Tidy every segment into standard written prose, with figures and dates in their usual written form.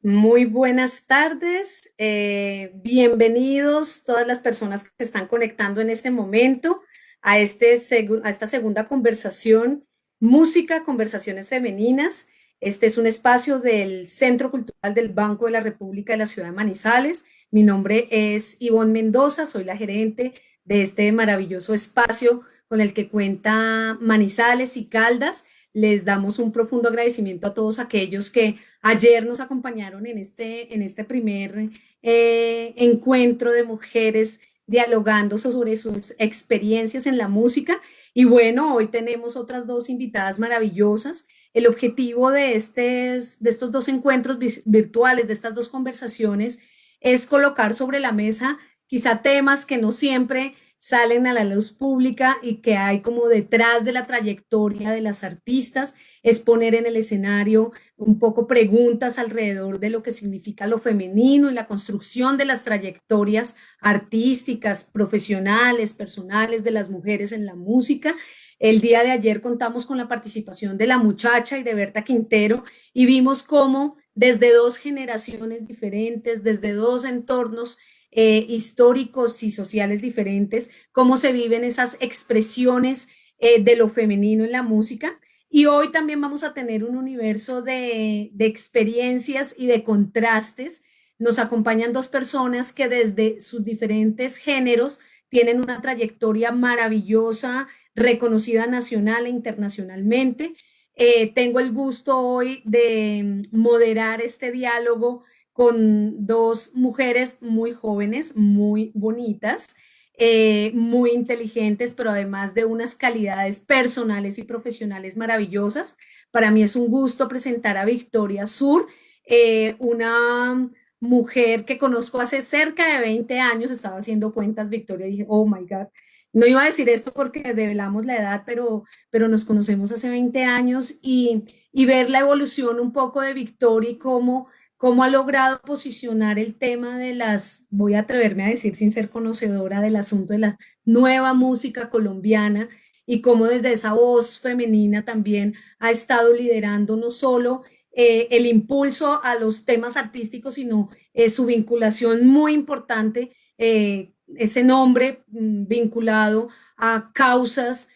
Muy buenas tardes, bienvenidos todas las personas que se están conectando en este momento a esta segunda conversación, Música, Conversaciones Femeninas. Este es un espacio del Centro Cultural del Banco de la República de la Ciudad de Manizales. Mi nombre es Ivonne Mendoza, soy la gerente de este maravilloso espacio con el que cuenta Manizales y Caldas. Les damos un profundo agradecimiento a todos aquellos que ayer nos acompañaron en este primer encuentro de mujeres dialogando sobre sus experiencias en la música. Y bueno, hoy tenemos otras dos invitadas maravillosas. El objetivo de estos dos encuentros virtuales, de estas dos conversaciones, es colocar sobre la mesa quizá temas que no siempre salen a la luz pública y que hay como detrás de la trayectoria de las artistas, es poner en el escenario un poco preguntas alrededor de lo que significa lo femenino y la construcción de las trayectorias artísticas, profesionales, personales de las mujeres en la música. El día de ayer contamos con la participación de La Muchacha y de Berta Quintero y vimos cómo desde dos generaciones diferentes, desde dos entornos históricos y sociales diferentes, cómo se viven esas expresiones de lo femenino en la música. Y hoy también vamos a tener un universo de experiencias y de contrastes. Nos acompañan dos personas que desde sus diferentes géneros tienen una trayectoria maravillosa, reconocida nacional e internacionalmente. Tengo el gusto hoy de moderar este diálogo con dos mujeres muy jóvenes, muy bonitas, muy inteligentes, pero además de unas calidades personales y profesionales maravillosas. Para mí es un gusto presentar a Victoria Sur, una mujer que conozco hace cerca de 20 años, estaba haciendo cuentas, Victoria, y dije, oh my God, no iba a decir esto porque develamos la edad, pero nos conocemos hace 20 años y ver la evolución un poco de Victoria y cómo ha logrado posicionar el tema de voy a atreverme a decir sin ser conocedora del asunto de la nueva música colombiana y cómo desde esa voz femenina también ha estado liderando no solo el impulso a los temas artísticos, sino su vinculación muy importante, ese nombre vinculado a causas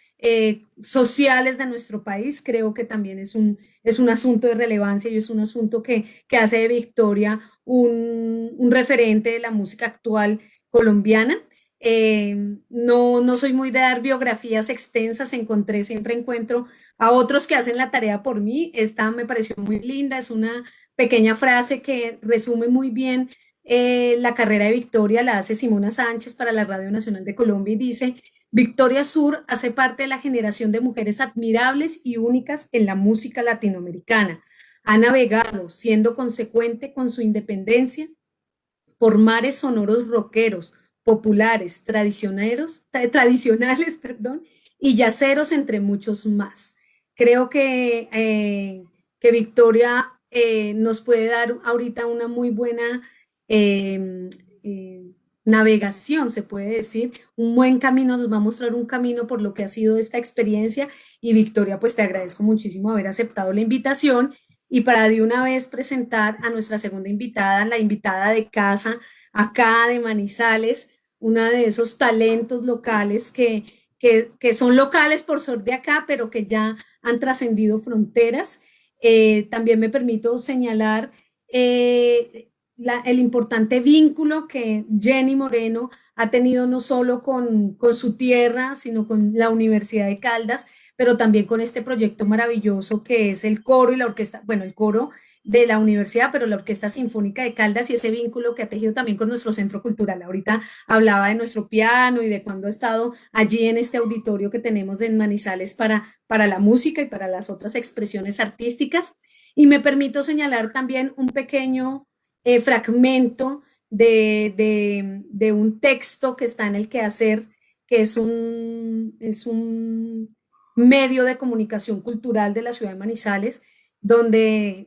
sociales de nuestro país, creo que también es un asunto de relevancia y es un asunto que hace de Victoria un referente de la música actual colombiana. No soy muy de dar biografías extensas, siempre encuentro a otros que hacen la tarea por mí. Esta me pareció muy linda, es una pequeña frase que resume muy bien la carrera de Victoria, la hace Simona Sánchez para la Radio Nacional de Colombia y dice, Victoria Sur hace parte de la generación de mujeres admirables y únicas en la música latinoamericana. Ha navegado, siendo consecuente con su independencia, por mares sonoros rockeros, populares, tradicionales, perdón, y yaceros, entre muchos más. Creo que Victoria nos puede dar ahorita una muy buena eh, eh, navegación, se puede decir, un buen camino, nos va a mostrar un camino por lo que ha sido esta experiencia. Y Victoria, pues te agradezco muchísimo haber aceptado la invitación y para de una vez presentar a nuestra segunda invitada, la invitada de casa acá de Manizales, una de esos talentos locales que son locales por ser de acá, pero que ya han trascendido fronteras. También me permito señalar el importante vínculo que Jenny Moreno ha tenido no solo con su tierra, sino con la Universidad de Caldas, pero también con este proyecto maravilloso que es el coro y la orquesta, bueno, el coro de la universidad, pero la Orquesta Sinfónica de Caldas y ese vínculo que ha tejido también con nuestro centro cultural. Ahorita hablaba de nuestro piano y de cuando ha estado allí en este auditorio que tenemos en Manizales para la música y para las otras expresiones artísticas. Y me permito señalar también un pequeño fragmento de un texto que está en el quehacer, que es un medio de comunicación cultural de la ciudad de Manizales, donde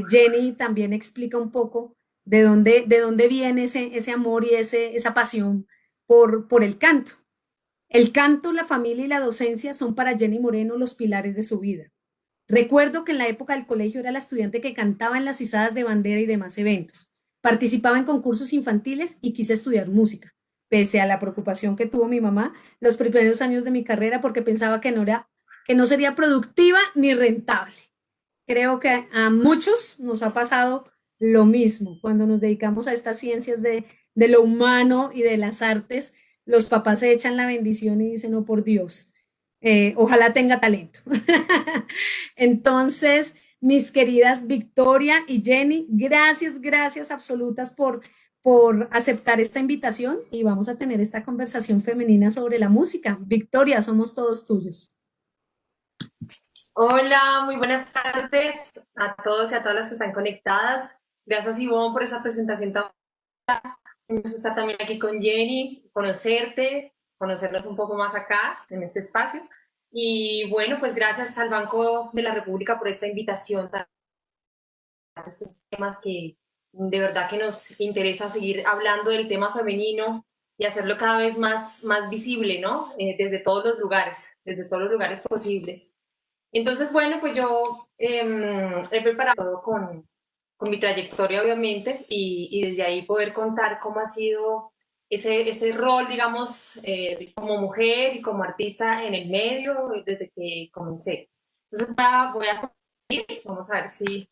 Jenny también explica un poco de dónde viene ese amor y esa pasión por el canto. El canto, la familia y la docencia son para Jenny Moreno los pilares de su vida. Recuerdo que en la época del colegio era la estudiante que cantaba en las izadas de bandera y demás eventos. Participaba en concursos infantiles y quise estudiar música, pese a la preocupación que tuvo mi mamá los primeros años de mi carrera porque pensaba que no sería productiva ni rentable. Creo que a muchos nos ha pasado lo mismo cuando nos dedicamos a estas ciencias de lo humano y de las artes. Los papás se echan la bendición y dicen, oh por Dios, ojalá tenga talento. Entonces, mis queridas Victoria y Jenny, gracias, gracias absolutas por aceptar esta invitación y vamos a tener esta conversación femenina sobre la música. Victoria, somos todos tuyos. Hola, muy buenas tardes a todos y a todas las que están conectadas. Gracias, Ivonne, por esa presentación tan buena. Estar también aquí con Jenny, conocerte, conocernos un poco más acá, en este espacio. Y bueno, pues gracias al Banco de la República por esta invitación, estos temas que de verdad que nos interesa seguir hablando del tema femenino y hacerlo cada vez más visible, ¿no? Desde todos los lugares posibles. Entonces, bueno, pues yo he preparado todo con mi trayectoria, obviamente, y desde ahí poder contar cómo ha sido ese rol, digamos, como mujer y como artista en el medio desde que comencé. Entonces, voy a compartir, vamos a ver si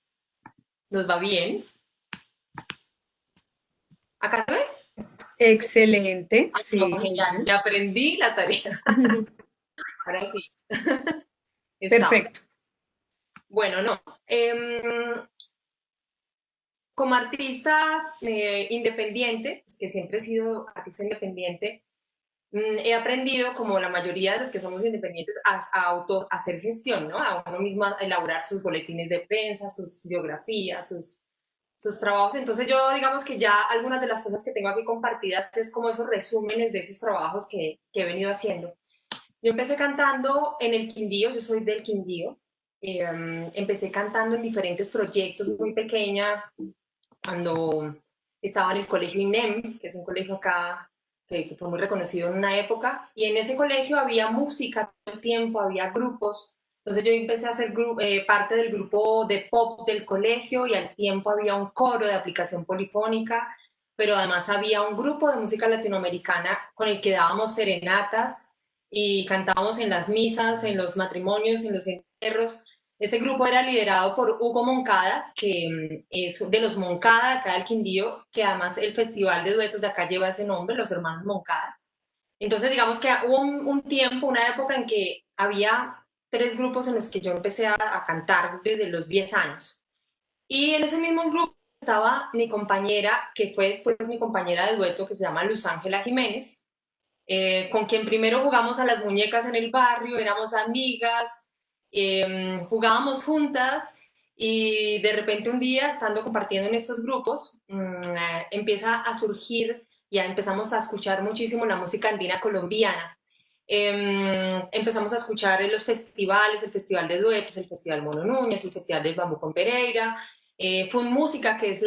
nos va bien. ¿Acá se ve? Excelente, Ay, no, sí, muy genial, bien. ya aprendí la tarea. Ahora sí, estamos. Perfecto. Bueno, no. Como artista independiente, pues, que siempre he sido artista independiente, he aprendido, como la mayoría de los que somos independientes, a hacer gestión, ¿no? A uno mismo a elaborar sus boletines de prensa, sus biografías, sus trabajos. Entonces yo, digamos que ya algunas de las cosas que tengo aquí compartidas es como esos resúmenes de esos trabajos que he venido haciendo. Yo empecé cantando en el Quindío, yo soy del Quindío. Empecé cantando en diferentes proyectos muy pequeña, cuando estaba en el colegio INEM, que es un colegio acá que fue muy reconocido en una época, y en ese colegio había música todo el tiempo, había grupos. Entonces yo empecé a ser parte del grupo de pop del colegio y al tiempo había un coro de aplicación polifónica, pero además había un grupo de música latinoamericana con el que dábamos serenatas y cantábamos en las misas, en los matrimonios, en los entierros. Ese grupo era liderado por Hugo Moncada, que es de los Moncada, acá del Quindío, que además el festival de duetos de acá lleva ese nombre, los hermanos Moncada. Entonces, digamos que hubo un tiempo, una época en que había tres grupos en los que yo empecé a cantar desde los 10 años. Y en ese mismo grupo estaba mi compañera, que fue después mi compañera de dueto, que se llama Luz Ángela Jiménez, con quien primero jugamos a las muñecas en el barrio, éramos amigas, jugábamos juntas y de repente un día, estando compartiendo en estos grupos, empieza a surgir, ya empezamos a escuchar muchísimo la música andina colombiana. Empezamos a escuchar en los festivales, el Festival de Duetos, el Festival Mono Núñez, el Festival del Bambú con Pereira, Fun Música, que es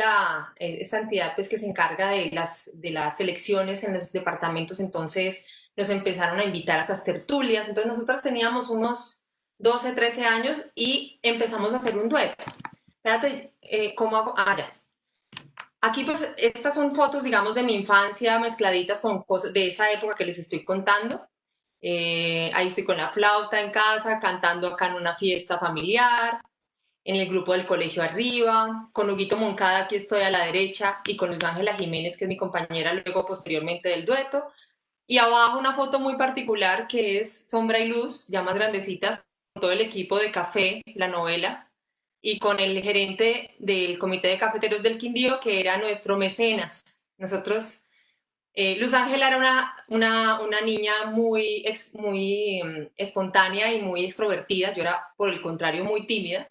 esta entidad pues, que se encarga de las elecciones en los departamentos, entonces nos empezaron a invitar a esas tertulias, entonces nosotros teníamos unos 12 13 años y empezamos a hacer un dueto. Espérate, ¿cómo hago? Ah, ya. Aquí pues estas son fotos, digamos, de mi infancia mezcladitas con cosas de esa época que les estoy contando. Ahí estoy con la flauta en casa, cantando acá en una fiesta familiar, en el grupo del colegio arriba, con Huguito Moncada, aquí estoy a la derecha, y con Luz Ángela Jiménez, que es mi compañera luego posteriormente del dueto. Y abajo una foto muy particular que es Sombra y Luz, ya más grandecitas, con todo el equipo de Café, la novela, y con el gerente del Comité de Cafeteros del Quindío, que era nuestro mecenas. Nosotros, Luz Ángela era una niña muy espontánea y muy extrovertida, yo era por el contrario muy tímida,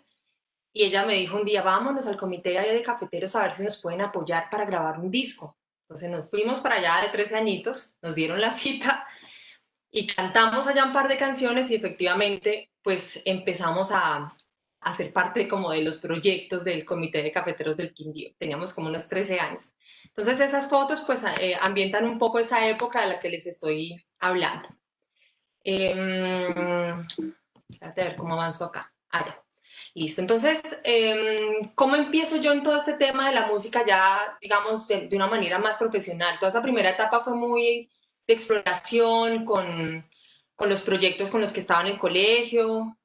y ella me dijo un día, vámonos al comité de cafeteros a ver si nos pueden apoyar para grabar un disco. Entonces nos fuimos para allá de 13 añitos, nos dieron la cita y cantamos allá un par de canciones y efectivamente pues empezamos a ser parte como de los proyectos del comité de cafeteros del Quindío. Teníamos como unos 13 años. Entonces esas fotos pues ambientan un poco esa época de la que les estoy hablando. Espérate a ver cómo avanzo acá. Ah, ya. Listo, entonces, ¿cómo empiezo yo en todo este tema de la música ya, digamos, de una manera más profesional? Toda esa primera etapa fue muy de exploración con los proyectos con los que estaba en el colegio,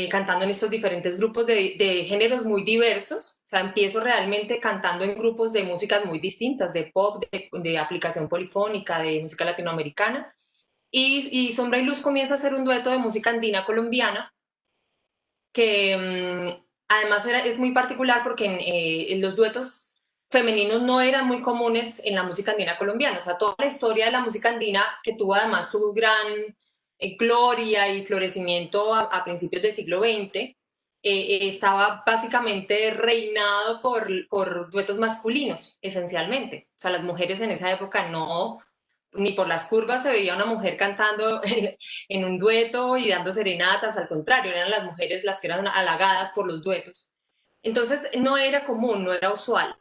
cantando en estos diferentes grupos de géneros muy diversos. O sea, empiezo realmente cantando en grupos de músicas muy distintas, de pop, de aplicación polifónica, de música latinoamericana. Y Sombra y Luz comienza a hacer un dueto de música andina colombiana que además es muy particular porque en los duetos femeninos no eran muy comunes en la música andina colombiana. O sea, toda la historia de la música andina, que tuvo además su gran gloria y florecimiento a principios del siglo XX, estaba básicamente reinado por duetos masculinos, esencialmente. O sea, las mujeres en esa época no, ni por las curvas se veía una mujer cantando en un dueto y dando serenatas, al contrario, eran las mujeres las que eran halagadas por los duetos. Entonces no era común, no era usual.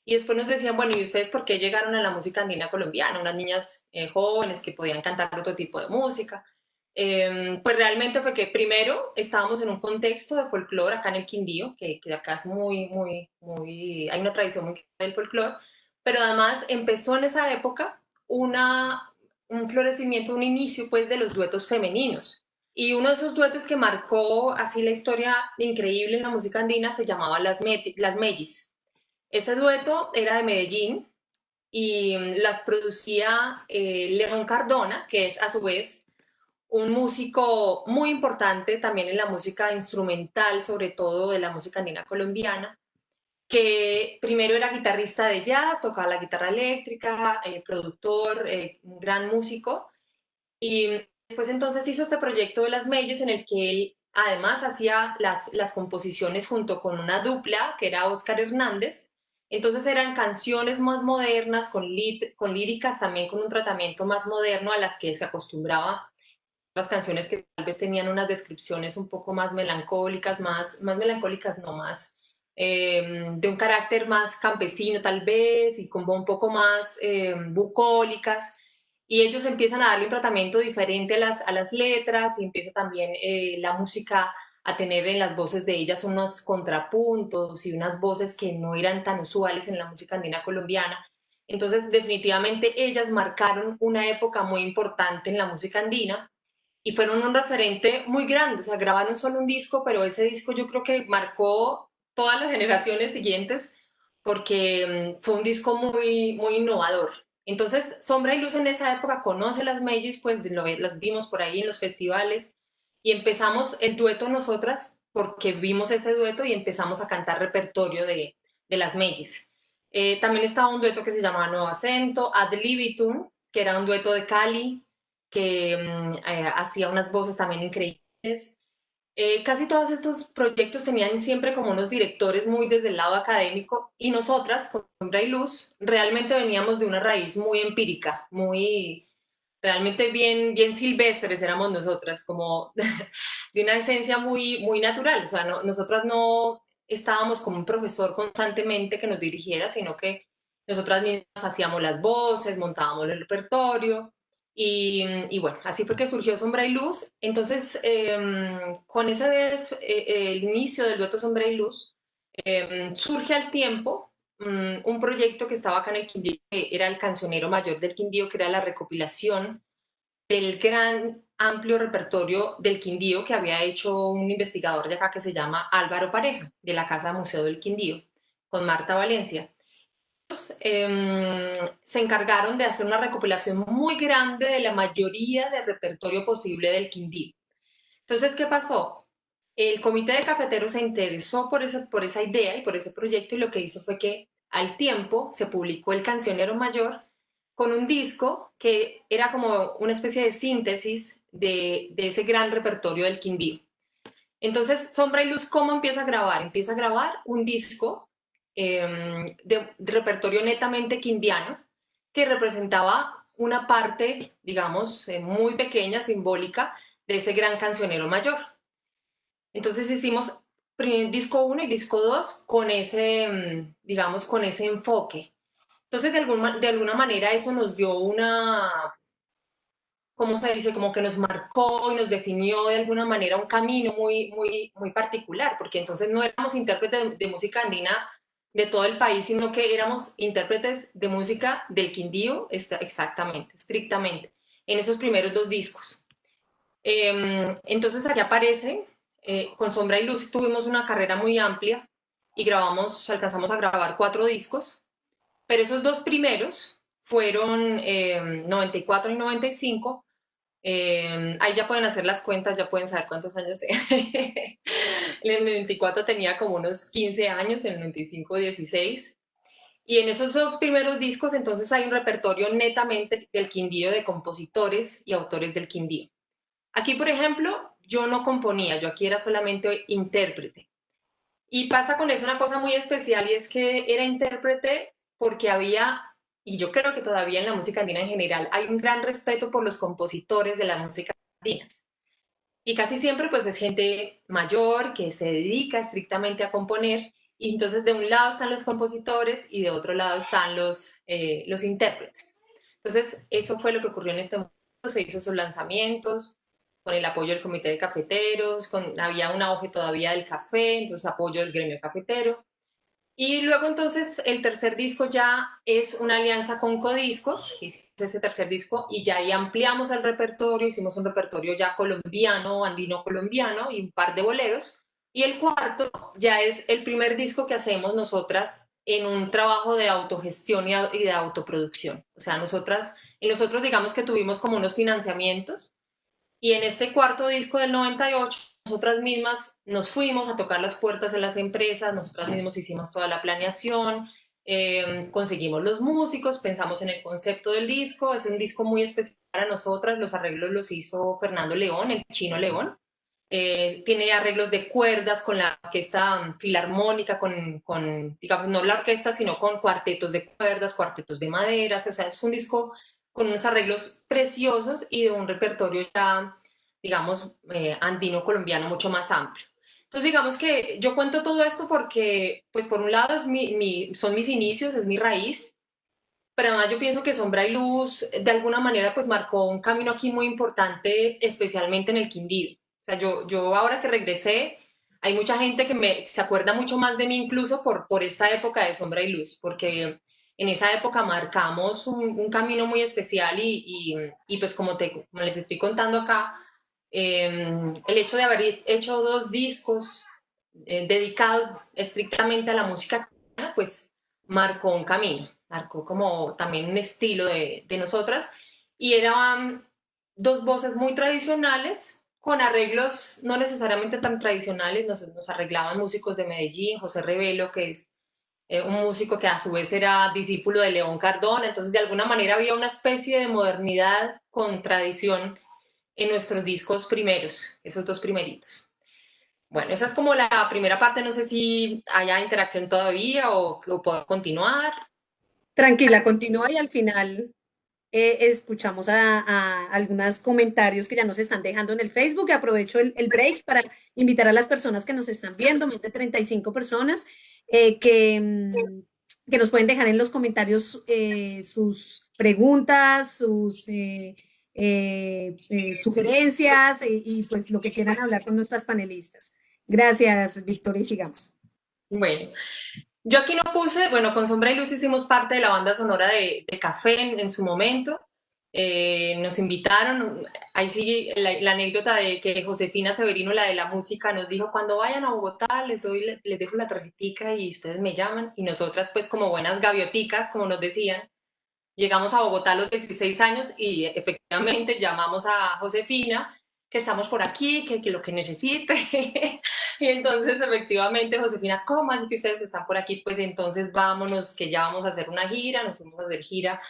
Y después nos decían, bueno, ¿y ustedes por qué llegaron a la música andina colombiana? Unas niñas jóvenes que podían cantar otro tipo de música. Pues realmente fue que primero estábamos en un contexto de folclore acá en el Quindío, que acá es hay una tradición muy grande del folclore, pero además empezó en esa época una, un florecimiento, un inicio pues de los duetos femeninos. Y uno de esos duetos que marcó así la historia increíble en la música andina se llamaba Las Mellis. Ese dueto era de Medellín y las producía León Cardona, que es a su vez un músico muy importante también en la música instrumental, sobre todo de la música andina colombiana, que primero era guitarrista de jazz, tocaba la guitarra eléctrica, productor, un gran músico, y después entonces hizo este proyecto de Las Meyes en el que él además hacía las composiciones junto con una dupla que era Oscar Hernández. Entonces eran canciones más modernas, con líricas también con un tratamiento más moderno a las que se acostumbraba las canciones que tal vez tenían unas descripciones un poco más melancólicas, más melancólicas, no más, de un carácter más campesino tal vez y como un poco más bucólicas. Y ellos empiezan a darle un tratamiento diferente a las letras y empieza también la música a tener en las voces de ellas unos contrapuntos y unas voces que no eran tan usuales en la música andina colombiana. Entonces, definitivamente ellas marcaron una época muy importante en la música andina y fueron un referente muy grande, o sea, grabaron solo un disco, pero ese disco yo creo que marcó todas las generaciones siguientes porque fue un disco muy innovador. Entonces, Sombra y Luz en esa época conoce las Mellis, pues las vimos por ahí en los festivales y empezamos el dueto nosotras porque vimos ese dueto y empezamos a cantar repertorio de las Mellis. También estaba un dueto que se llamaba Nuevo Acento, Ad Libitum, que era un dueto de Cali, que hacía unas voces también increíbles. Casi todos estos proyectos tenían siempre como unos directores muy desde el lado académico y nosotras, con Sombra y Luz, realmente veníamos de una raíz muy empírica, muy, realmente bien silvestres éramos nosotras, como de una esencia muy natural. O sea, nosotras no estábamos como un profesor constantemente que nos dirigiera, sino que nosotras mismas hacíamos las voces, montábamos el repertorio. Y bueno, así fue que surgió Sombra y Luz. Entonces, con el inicio del dueto Sombra y Luz, surge al tiempo un proyecto que estaba acá en el Quindío, que era el Cancionero Mayor del Quindío, que era la recopilación del gran amplio repertorio del Quindío que había hecho un investigador de acá que se llama Álvaro Pareja, de la Casa Museo del Quindío, con Marta Valencia. Se encargaron de hacer una recopilación muy grande de la mayoría del repertorio posible del Quindío. Entonces, ¿qué pasó? El comité de cafeteros se interesó por esa idea y por ese proyecto y lo que hizo fue que al tiempo se publicó el Cancionero Mayor con un disco que era como una especie de síntesis de ese gran repertorio del Quindío. Entonces, Sombra y Luz, ¿cómo empieza a grabar? Empieza a grabar un disco de repertorio netamente quindiano que representaba una parte, digamos, muy pequeña, simbólica, de ese gran cancionero mayor. Entonces hicimos disco uno y disco 2 con ese, digamos, con ese enfoque. Entonces, de alguna manera eso nos dio ¿cómo se dice? Como que nos marcó y nos definió de alguna manera un camino muy particular, porque entonces no éramos intérpretes de música andina de todo el país, sino que éramos intérpretes de música del Quindío, exactamente, estrictamente, en esos primeros dos discos. Entonces aquí aparece, con Sombra y Luz tuvimos una carrera muy amplia y alcanzamos a grabar 4 discos, pero esos dos primeros fueron 94 y 95. Ahí ya pueden hacer las cuentas, ya pueden saber cuántos años En el 94 tenía como unos 15 años, en el 95 16. Y en esos dos primeros discos entonces hay un repertorio netamente del Quindío, de compositores y autores del Quindío. Aquí, por ejemplo, yo no componía, yo aquí era solamente intérprete. Y pasa con eso una cosa muy especial y es que era intérprete porque había, y yo creo que todavía en la música andina en general, hay un gran respeto por los compositores de la música andina. Y casi siempre pues es gente mayor que se dedica estrictamente a componer y entonces de un lado están los compositores y de otro lado están los intérpretes. Entonces eso fue lo que ocurrió en este momento, se hizo sus lanzamientos con el apoyo del comité de cafeteros, había un auge todavía del café, entonces apoyo del gremio cafetero. Y luego entonces el tercer disco ya es una alianza con Codiscos, hicimos ese tercer disco y ya ahí ampliamos el repertorio, hicimos un repertorio ya colombiano, andino colombiano y un par de boleros. Y el cuarto ya es el primer disco que hacemos nosotras en un trabajo de autogestión y de autoproducción. O sea, en nosotros digamos que tuvimos como unos financiamientos y en este cuarto disco del 98, nosotras mismas nos fuimos a tocar las puertas de las empresas, nosotras mismas hicimos toda la planeación, conseguimos los músicos, pensamos en el concepto del disco, es un disco muy especial para nosotras, los arreglos los hizo Fernando León, el chino León. Tiene arreglos de cuerdas con la orquesta filarmónica, digamos, no la orquesta, sino con cuartetos de cuerdas, cuartetos de maderas, o sea, es un disco con unos arreglos preciosos y de un repertorio ya, digamos, andino colombiano mucho más amplio. Entonces, digamos que yo cuento todo esto porque, pues, por un lado son mis inicios, es mi raíz, pero además yo pienso que Sombra y Luz, de alguna manera, pues, marcó un camino aquí muy importante, especialmente en el Quindío. O sea, yo ahora que regresé, hay mucha gente que se acuerda mucho más de mí incluso por esta época de Sombra y Luz, porque en esa época marcamos un camino muy especial y pues como les estoy contando acá, el hecho de haber hecho 2 discos dedicados estrictamente a la música, pues marcó un camino, marcó como también un estilo de nosotras y eran 2 voces muy tradicionales con arreglos no necesariamente tan tradicionales, nos arreglaban músicos de Medellín, José Revelo, que es un músico que a su vez era discípulo de León Cardona, entonces de alguna manera había una especie de modernidad con tradición en nuestros discos primeros, esos 2 primeritos. Bueno, esa es como la primera parte, no sé si haya interacción todavía o puedo continuar. Tranquila, continúa y al final escuchamos a algunos comentarios que ya nos están dejando en el Facebook. Aprovecho el break para invitar a las personas que nos están viendo, más de 35 personas, que nos pueden dejar en los comentarios sus preguntas, sus sugerencias y pues lo que quieran hablar con nuestras panelistas. Gracias, Victoria, y sigamos. Bueno, yo aquí no puse, bueno, con Sombra y Luz hicimos parte de la banda sonora de Café en su momento. Nos invitaron, ahí sí la anécdota de que Josefina Severino, la de la música, nos dijo, cuando vayan a Bogotá les dejo la tarjetica y ustedes me llaman. Y nosotras pues como buenas gavioticas, como nos decían, llegamos a Bogotá a los 16 años y efectivamente llamamos a Josefina, que estamos por aquí, que lo que necesite. Y entonces efectivamente Josefina, ¿cómo así que ustedes están por aquí? Pues entonces vámonos, que ya vamos a hacer una gira, nos fuimos a hacer gira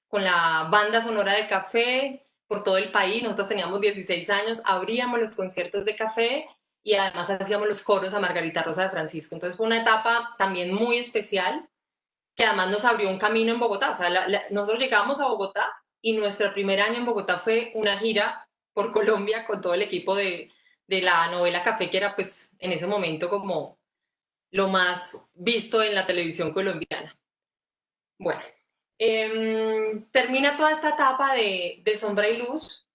con la banda sonora de Café por todo el país, nosotros teníamos 16 años, abríamos los conciertos de Café y además hacíamos los coros a Margarita Rosa de Francisco. Entonces fue una etapa también muy especial que además nos abrió un camino en Bogotá. O sea, nosotros llegamos a Bogotá y nuestro primer año en Bogotá fue una gira por Colombia con todo el equipo de la novela Café, que era pues en ese momento como lo más visto en la televisión colombiana. Bueno, termina toda esta etapa de Sombra y Luz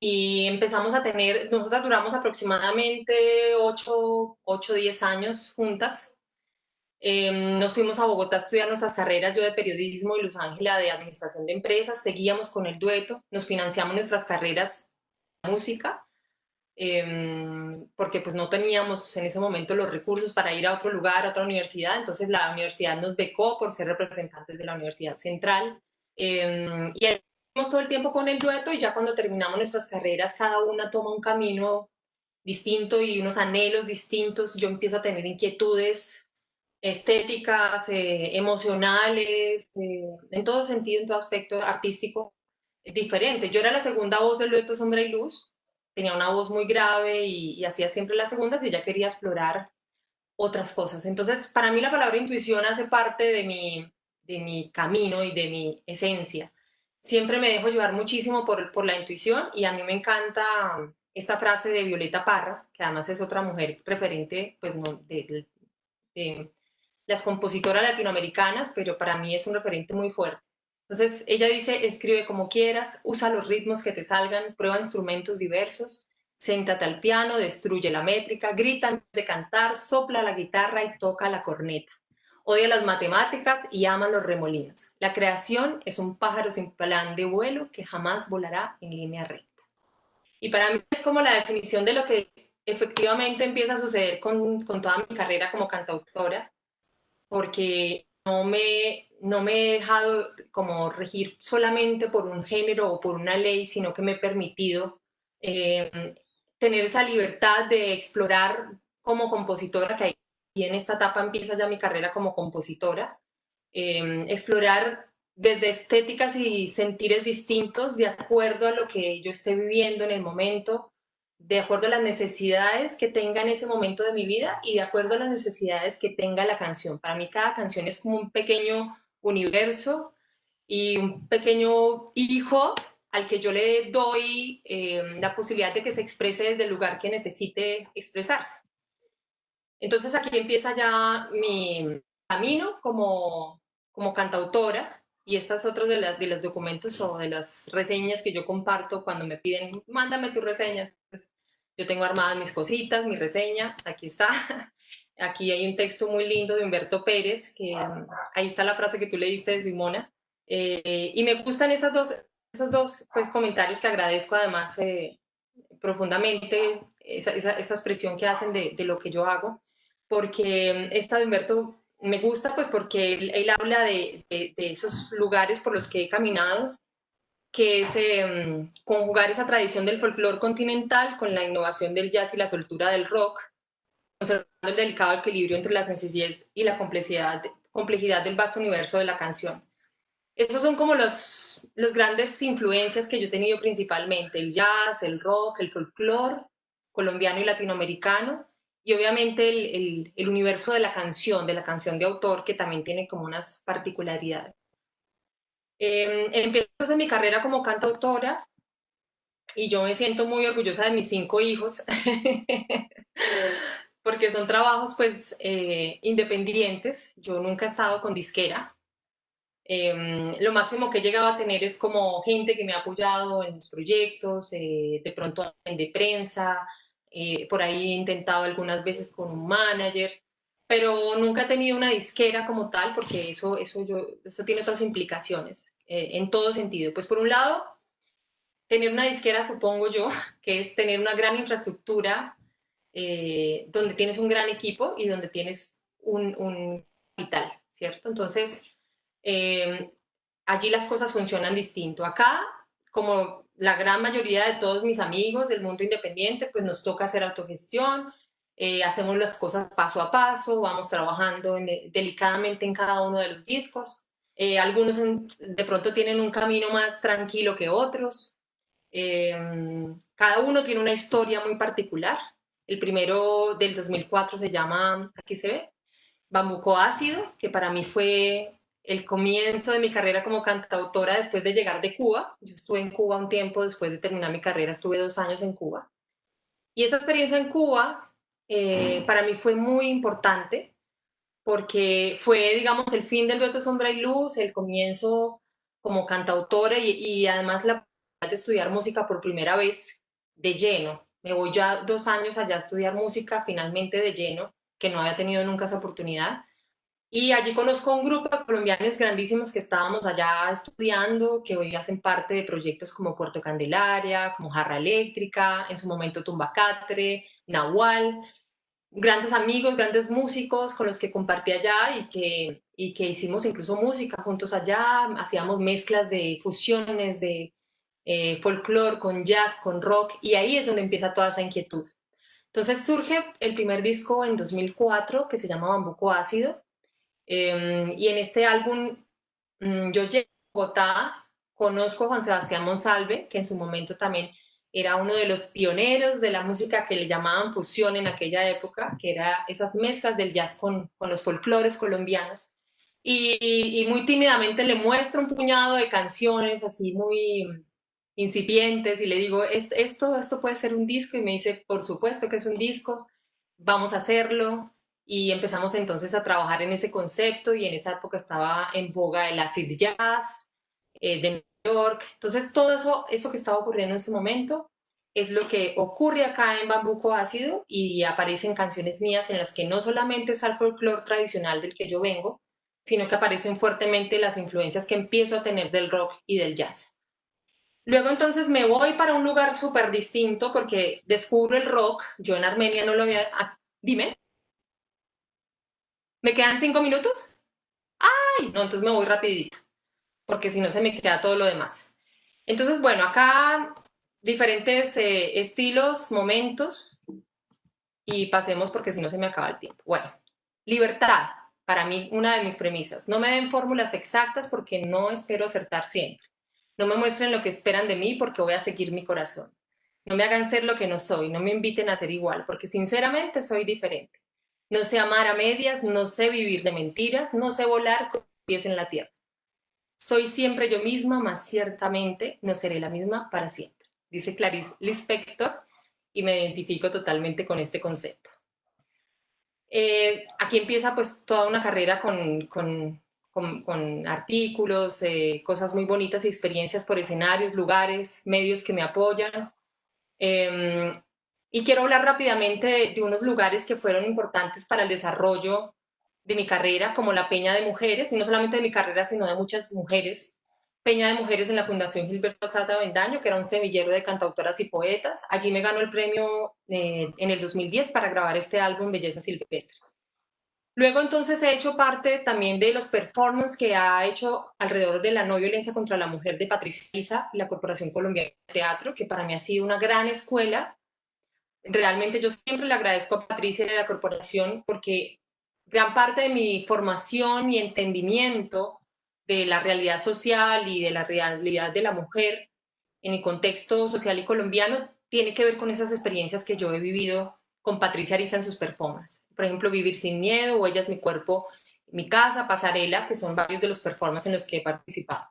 y empezamos a tener, nosotras duramos aproximadamente 10 años juntas. Nos fuimos a Bogotá a estudiar nuestras carreras, yo de periodismo y Luz Ángela de administración de empresas, seguíamos con el dueto, nos financiamos nuestras carreras de música, porque pues no teníamos en ese momento los recursos para ir a otro lugar, a otra universidad, entonces la universidad nos becó por ser representantes de la Universidad Central, y ahí estuvimos todo el tiempo con el dueto, y ya cuando terminamos nuestras carreras cada una toma un camino distinto y unos anhelos distintos. Yo empiezo a tener inquietudes estéticas, emocionales, en todo sentido, en todo aspecto artístico diferente. Yo era la segunda voz del dueto Sombra y Luz, tenía una voz muy grave y hacía siempre las segundas y ella quería explorar otras cosas. Entonces, para mí la palabra intuición hace parte de mi camino y de mi esencia. Siempre me dejo llevar muchísimo por la intuición y a mí me encanta esta frase de Violeta Parra, que además es otra mujer referente pues, no, de las compositoras latinoamericanas, pero para mí es un referente muy fuerte. Entonces, ella dice, escribe como quieras, usa los ritmos que te salgan, prueba instrumentos diversos, siéntate al piano, destruye la métrica, grita antes de cantar, sopla la guitarra y toca la corneta. Odia las matemáticas y ama los remolinos. La creación es un pájaro sin plan de vuelo que jamás volará en línea recta. Y para mí es como la definición de lo que efectivamente empieza a suceder con toda mi carrera como cantautora, porque no me he dejado como regir solamente por un género o por una ley, sino que me he permitido eh, tener esa libertad de explorar como compositora, que ahí en esta etapa empieza ya mi carrera como compositora, explorar desde estéticas y sentires distintos de acuerdo a lo que yo esté viviendo en el momento, de acuerdo a las necesidades que tenga en ese momento de mi vida y de acuerdo a las necesidades que tenga la canción. Para mí cada canción es como un pequeño universo y un pequeño hijo al que yo le doy la posibilidad de que se exprese desde el lugar que necesite expresarse. Entonces aquí empieza ya mi camino como cantautora y estas otras de los documentos o de las reseñas que yo comparto cuando me piden, mándame tu reseña. Pues, yo tengo armadas mis cositas, mi reseña, aquí está. Aquí hay un texto muy lindo de Humberto Pérez, que ahí está la frase que tú leíste de Simona. Y me gustan esos dos pues, comentarios que agradezco además profundamente, esa expresión que hacen de lo que yo hago, porque esta de Humberto me gusta pues porque él habla de esos lugares por los que he caminado, que es conjugar esa tradición del folclore continental con la innovación del jazz y la soltura del rock, conservando el delicado equilibrio entre la sencillez y la complejidad del vasto universo de la canción. Estos son como los grandes influencias que yo he tenido principalmente, el jazz, el rock, el folclore colombiano y latinoamericano, y obviamente el universo de la canción de autor, que también tiene como unas particularidades. Empecé mi carrera como cantautora y yo me siento muy orgullosa de mis 5 hijos, porque son trabajos pues independientes. Yo nunca he estado con disquera. Lo máximo que he llegado a tener es como gente que me ha apoyado en mis proyectos, de pronto de prensa, por ahí he intentado algunas veces con un manager, pero nunca he tenido una disquera como tal, porque eso tiene otras implicaciones en todo sentido. Pues por un lado, tener una disquera, supongo yo, que es tener una gran infraestructura, donde tienes un gran equipo y donde tienes un capital, ¿cierto? Entonces, eh, allí las cosas funcionan distinto. Acá, como la gran mayoría de todos mis amigos del mundo independiente, pues nos toca hacer autogestión, hacemos las cosas paso a paso, vamos trabajando delicadamente en cada uno de los discos. Algunos de pronto tienen un camino más tranquilo que otros. Cada uno tiene una historia muy particular. El primero del 2004 se llama, aquí se ve, Bambuco Ácido, que para mí fue el comienzo de mi carrera como cantautora después de llegar de Cuba. Yo estuve en Cuba un tiempo después de terminar mi carrera, estuve 2 años en Cuba. Y esa experiencia en Cuba para mí fue muy importante porque fue, digamos, el fin del dueto Sombra y Luz, el comienzo como cantautora y además la de estudiar música por primera vez de lleno. Me voy ya 2 años allá a estudiar música, finalmente de lleno, que no había tenido nunca esa oportunidad. Y allí conozco a un grupo de colombianos grandísimos que estábamos allá estudiando, que hoy hacen parte de proyectos como Puerto Candelaria, como Jarra Eléctrica, en su momento Tumbacatre, Nahual, grandes amigos, grandes músicos con los que compartí allá y que hicimos incluso música juntos allá, hacíamos mezclas de fusiones, de folclore con jazz, con rock, y ahí es donde empieza toda esa inquietud. Entonces surge el primer disco en 2004 que se llama Bambuco Ácido, y en este álbum yo llego a Bogotá, conozco a Juan Sebastián Monsalve, que en su momento también era uno de los pioneros de la música que le llamaban fusión en aquella época, que era esas mezclas del jazz con los folclores colombianos. Y muy tímidamente le muestro un puñado de canciones así muy incipientes y le digo, esto puede ser un disco, y me dice, por supuesto que es un disco, vamos a hacerlo. Y empezamos entonces a trabajar en ese concepto, y en esa época estaba en boga el acid jazz de New York. Entonces todo eso que estaba ocurriendo en ese momento es lo que ocurre acá en Bambuco Ácido, y aparecen canciones mías en las que no solamente es el folclore tradicional del que yo vengo, sino que aparecen fuertemente las influencias que empiezo a tener del rock y del jazz. Luego entonces me voy para un lugar súper distinto porque descubro el rock. Yo en Armenia no lo había... dime, ¿me quedan 5 minutos? Ay, no, entonces me voy rapidito, porque si no se me queda todo lo demás. Entonces, bueno, acá diferentes estilos, momentos, y pasemos porque si no se me acaba el tiempo. Bueno, libertad, para mí una de mis premisas. No me den fórmulas exactas porque no espero acertar siempre. No me muestren lo que esperan de mí porque voy a seguir mi corazón. No me hagan ser lo que no soy, no me inviten a ser igual, porque sinceramente soy diferente. No sé amar a medias, no sé vivir de mentiras, no sé volar con los pies en la tierra. Soy siempre yo misma, mas ciertamente no seré la misma para siempre, dice Clarice Lispector, y me identifico totalmente con este concepto. Aquí empieza pues toda una carrera con artículos, cosas muy bonitas y experiencias por escenarios, lugares, medios que me apoyan. Eh, y quiero hablar rápidamente de unos lugares que fueron importantes para el desarrollo de mi carrera, como la Peña de Mujeres, y no solamente de mi carrera, sino de muchas mujeres. Peña de Mujeres en la Fundación Gilberto Sata Bendaño, que era un semillero de cantautoras y poetas. Allí me ganó el premio en el 2010 para grabar este álbum Belleza Silvestre. Luego entonces he hecho parte también de los performances que ha hecho alrededor de la no violencia contra la mujer de Patricia Isa y la Corporación Colombiana de Teatro, que para mí ha sido una gran escuela. Realmente yo siempre le agradezco a Patricia y a la corporación porque gran parte de mi formación y entendimiento de la realidad social y de la realidad de la mujer en el contexto social y colombiano tiene que ver con esas experiencias que yo he vivido con Patricia Ariza en sus performances. Por ejemplo, Vivir sin miedo, o Ella es mi cuerpo, mi casa, Pasarela, que son varios de los performances en los que he participado.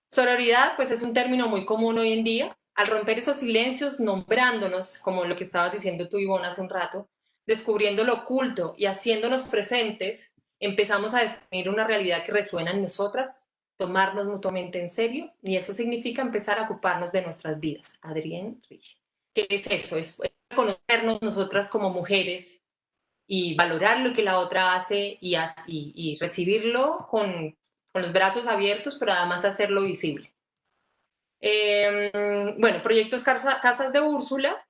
Sororidad, pues es un término muy común hoy en día. Al romper esos silencios, nombrándonos, como lo que estabas diciendo tú, Ivonne, hace un rato, descubriendo lo oculto y haciéndonos presentes, empezamos a definir una realidad que resuena en nosotras, tomarnos mutuamente en serio, y eso significa empezar a ocuparnos de nuestras vidas. Adrienne Rich. ¿Qué es eso? Es conocernos nosotras como mujeres y valorar lo que la otra hace y recibirlo con los brazos abiertos, pero además hacerlo visible. Bueno, Proyectos Casas de Úrsula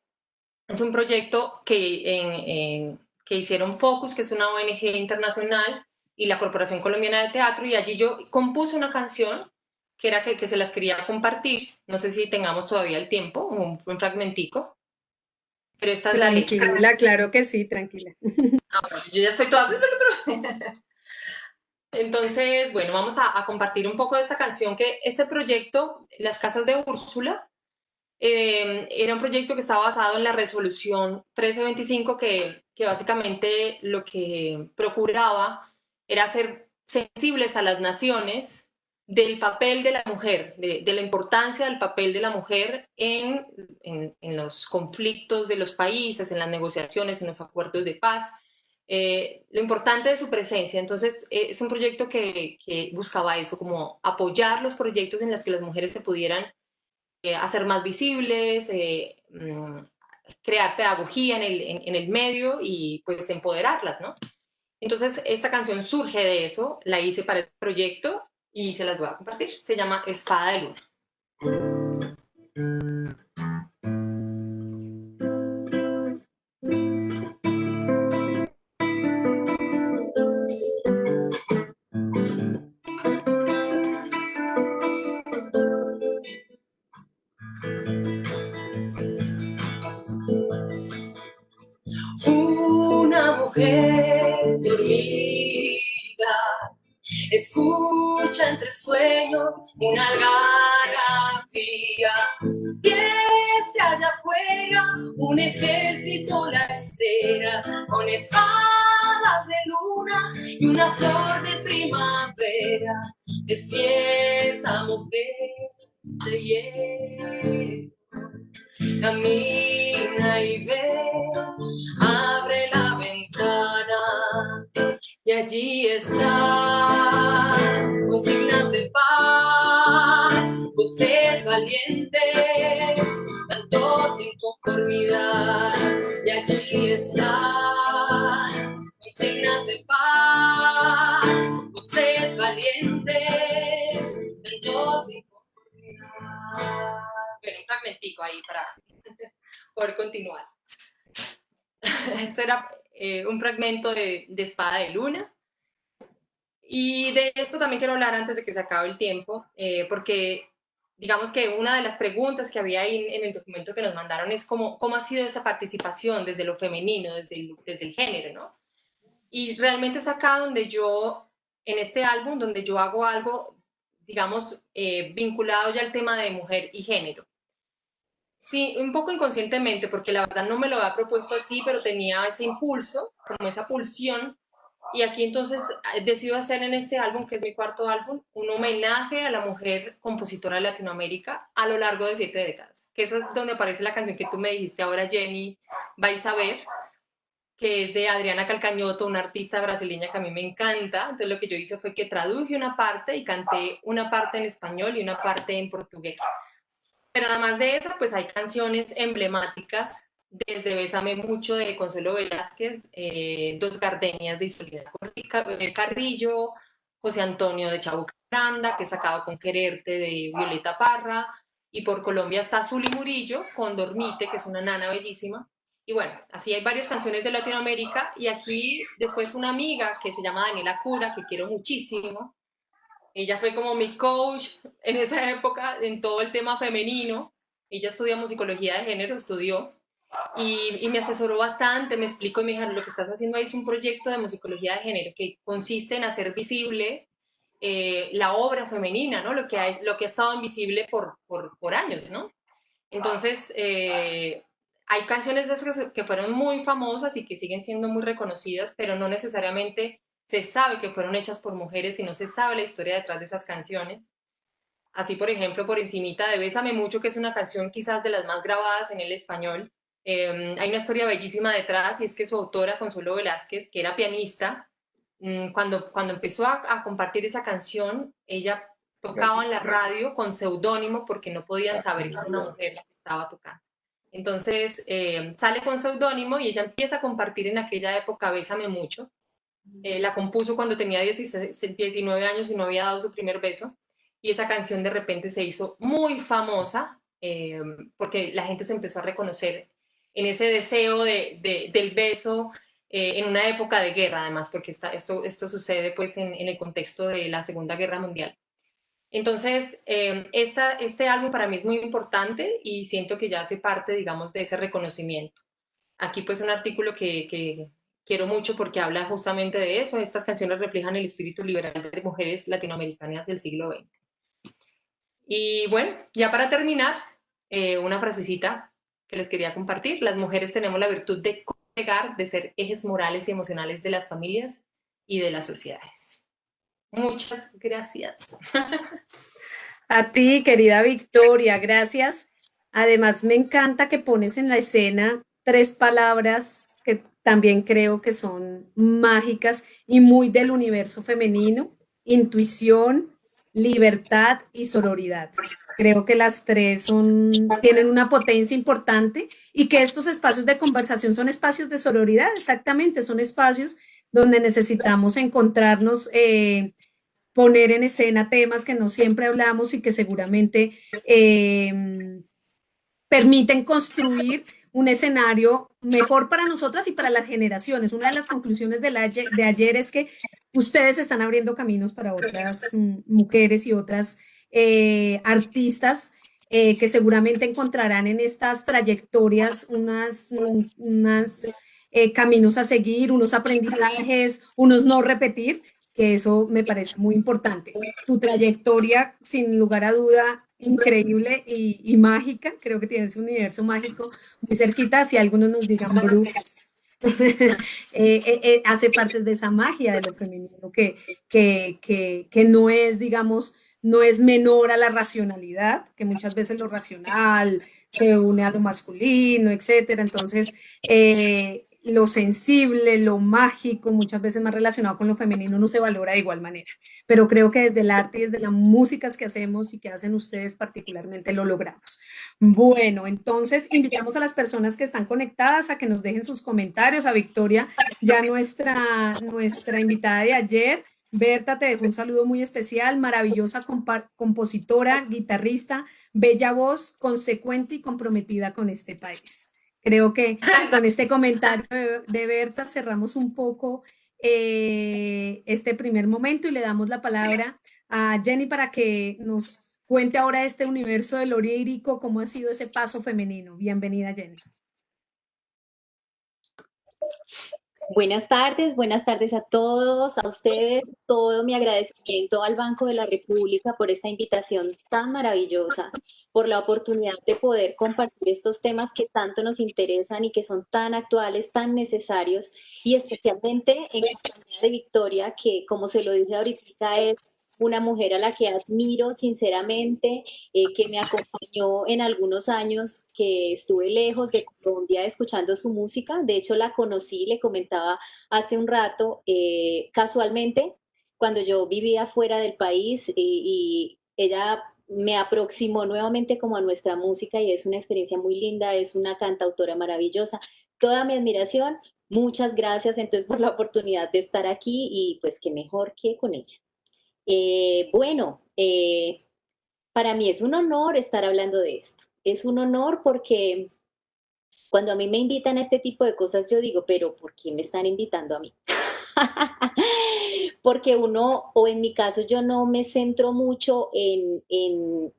es un proyecto que hicieron Focus, que es una ONG internacional, y la Corporación Colombiana de Teatro, y allí yo compuse una canción que era que se las quería compartir. No sé si tengamos todavía el tiempo, un fragmentico, pero esta es la letra. Tranquila, claro que sí, tranquila. Yo ya estoy toda... Entonces, bueno, vamos a compartir un poco de esta canción, que este proyecto, Las Casas de Úrsula, era un proyecto que estaba basado en la resolución 1325, que básicamente lo que procuraba era ser sensibles a las naciones del papel de la mujer, de la importancia del papel de la mujer en los conflictos de los países, en las negociaciones, en los acuerdos de paz, lo importante de su presencia. Entonces, es un proyecto que buscaba eso, como apoyar los proyectos en los que las mujeres se pudieran hacer más visibles, crear pedagogía en el medio y pues empoderarlas, ¿no? Entonces, esta canción surge de eso, la hice para el proyecto y se las voy a compartir. Se llama Espada de Luna. Una mujer dormida escucha entre sueños una algarabía. Y desde allá afuera un ejército la espera, con espadas de luna y una flor de primavera. Despierta, mujer de hierro, camina y ve, abre la ventana y allí está, consignas de paz, voces valientes, cantos de inconformidad, y allí está, consignas de paz, voces valientes, cantos de inconformidad. Bueno, un fragmentico ahí para poder continuar. Eso era un fragmento de Espada de Luna. Y de esto también quiero hablar antes de que se acabe el tiempo, porque digamos que una de las preguntas que había ahí en el documento que nos mandaron es cómo ha sido esa participación desde lo femenino, desde el género, ¿no? Y realmente es acá donde yo, en este álbum, donde yo hago algo, digamos, vinculado ya al tema de mujer y género. Sí, un poco inconscientemente, porque la verdad no me lo había propuesto así, pero tenía ese impulso, como esa pulsión. Y aquí entonces decido hacer en este álbum, que es mi cuarto álbum, un homenaje a la mujer compositora de Latinoamérica a lo largo de 7 décadas. Que esa es donde aparece la canción que tú me dijiste ahora, Jenny, vais a ver, que es de Adriana Calcañoto, una artista brasileña que a mí me encanta. Entonces lo que yo hice fue que traduje una parte y canté una parte en español y una parte en portugués. Pero además de esa, pues hay canciones emblemáticas, desde Bésame Mucho de Consuelo Velázquez, Dos Gardenias de Isolina Carrillo, José Antonio de Chabucaranda, que he sacado con Quererte de Violeta Parra, y por Colombia está Zuli Murillo con Dormite, que es una nana bellísima. Y bueno, así hay varias canciones de Latinoamérica, y aquí después una amiga que se llama Daniela Cura, que quiero muchísimo, ella fue como mi coach en esa época en todo el tema femenino. Ella estudia musicología de género, estudió, y me asesoró bastante, me explicó y me dijo, lo que estás haciendo ahí es un proyecto de musicología de género que consiste en hacer visible la obra femenina, ¿no? Lo que ha estado invisible por años, ¿no? Entonces, hay canciones de esas que fueron muy famosas y que siguen siendo muy reconocidas, pero no necesariamente se sabe que fueron hechas por mujeres y no se sabe la historia detrás de esas canciones. Así, por ejemplo, por encimita de Bésame Mucho, que es una canción quizás de las más grabadas en el español, hay una historia bellísima detrás, y es que su autora, Consuelo Velázquez, que era pianista, cuando empezó a compartir esa canción, ella tocaba en la radio con seudónimo porque no podían saber que era una mujer la que estaba tocando. Entonces sale con seudónimo y ella empieza a compartir en aquella época Bésame Mucho. La compuso cuando tenía 19 años y no había dado su primer beso. Y esa canción de repente se hizo muy famosa porque la gente se empezó a reconocer en ese deseo del beso en una época de guerra, además, porque esto sucede pues en el contexto de la Segunda Guerra Mundial. Entonces, este álbum para mí es muy importante y siento que ya hace parte, digamos, de ese reconocimiento. Aquí pues un artículo que quiero mucho porque habla justamente de eso. Estas canciones reflejan el espíritu liberal de mujeres latinoamericanas del siglo XX. Y bueno, ya para terminar, una frasecita que les quería compartir. Las mujeres tenemos la virtud de congregar, de ser ejes morales y emocionales de las familias y de las sociedades. Muchas gracias. A ti, querida Victoria, gracias. Además, me encanta que pones en la escena tres palabras que también creo que son mágicas y muy del universo femenino: intuición, libertad y sororidad. Creo que las tres tienen una potencia importante y que estos espacios de conversación son espacios de sororidad, exactamente, son espacios donde necesitamos encontrarnos, poner en escena temas que no siempre hablamos y que seguramente permiten construir un escenario mejor para nosotras y para las generaciones. Una de las conclusiones de ayer es que ustedes están abriendo caminos para otras mujeres y otras artistas que seguramente encontrarán en estas trayectorias unas caminos a seguir, unos aprendizajes, unos no repetir, que eso me parece muy importante. Tu trayectoria, sin lugar a duda, increíble y mágica. Creo que tienes un universo mágico muy cerquita, si algunos nos digan brujas. Hace parte de esa magia de lo femenino que no es, digamos, no es menor a la racionalidad, que muchas veces lo racional se une a lo masculino, etcétera. Entonces, lo sensible, lo mágico, muchas veces más relacionado con lo femenino, no se valora de igual manera. Pero creo que desde el arte y desde las músicas que hacemos y que hacen ustedes particularmente lo logramos. Bueno, entonces invitamos a las personas que están conectadas a que nos dejen sus comentarios. A Victoria, ya nuestra invitada de ayer. Berta, te dejo un saludo muy especial, maravillosa compositora, guitarrista, bella voz, consecuente y comprometida con este país. Creo que con este comentario de Berta cerramos un poco este primer momento y le damos la palabra a Jenny para que nos cuente ahora este universo del lírico, cómo ha sido ese paso femenino. Bienvenida, Jenny. Buenas tardes a todos, a ustedes, todo mi agradecimiento al Banco de la República por esta invitación tan maravillosa, por la oportunidad de poder compartir estos temas que tanto nos interesan y que son tan actuales, tan necesarios, y especialmente en compañía de Victoria, que como se lo dije ahorita es una mujer a la que admiro sinceramente, que me acompañó en algunos años que estuve lejos de Colombia escuchando su música. De hecho, la conocí, le comentaba hace un rato, casualmente, cuando yo vivía fuera del país y ella me aproximó nuevamente como a nuestra música y es una experiencia muy linda, es una cantautora maravillosa. Toda mi admiración, muchas gracias entonces por la oportunidad de estar aquí y pues qué mejor que con ella. Bueno, para mí es un honor estar hablando de esto. Es un honor porque cuando a mí me invitan a este tipo de cosas, yo digo, pero ¿por qué me están invitando a mí? Porque uno, o en mi caso, yo no me centro mucho en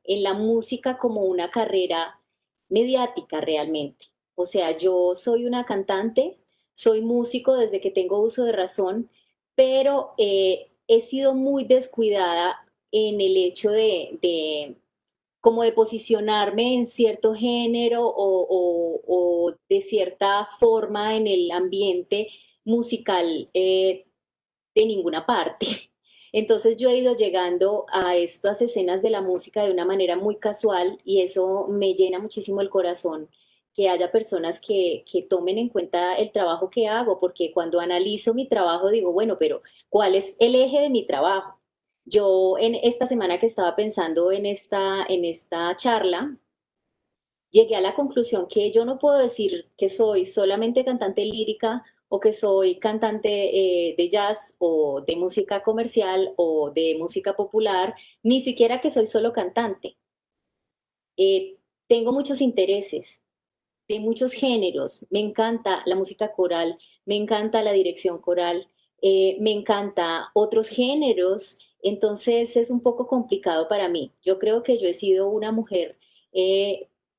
la música como una carrera mediática realmente. O sea, yo soy una cantante, soy músico desde que tengo uso de razón, pero he sido muy descuidada en el hecho de como de posicionarme en cierto género o de cierta forma en el ambiente musical de ninguna parte. Entonces yo he ido llegando a estas escenas de la música de una manera muy casual y eso me llena muchísimo el corazón que haya personas que tomen en cuenta el trabajo que hago, porque cuando analizo mi trabajo digo, bueno, pero ¿cuál es el eje de mi trabajo? Yo en esta semana que estaba pensando en esta charla, llegué a la conclusión que yo no puedo decir que soy solamente cantante lírica o que soy cantante de jazz o de música comercial o de música popular, ni siquiera que soy solo cantante. Tengo muchos intereses de muchos géneros. Me encanta la música coral, me encanta la dirección coral, me encanta otros géneros, entonces es un poco complicado para mí. Yo creo que yo he sido una mujer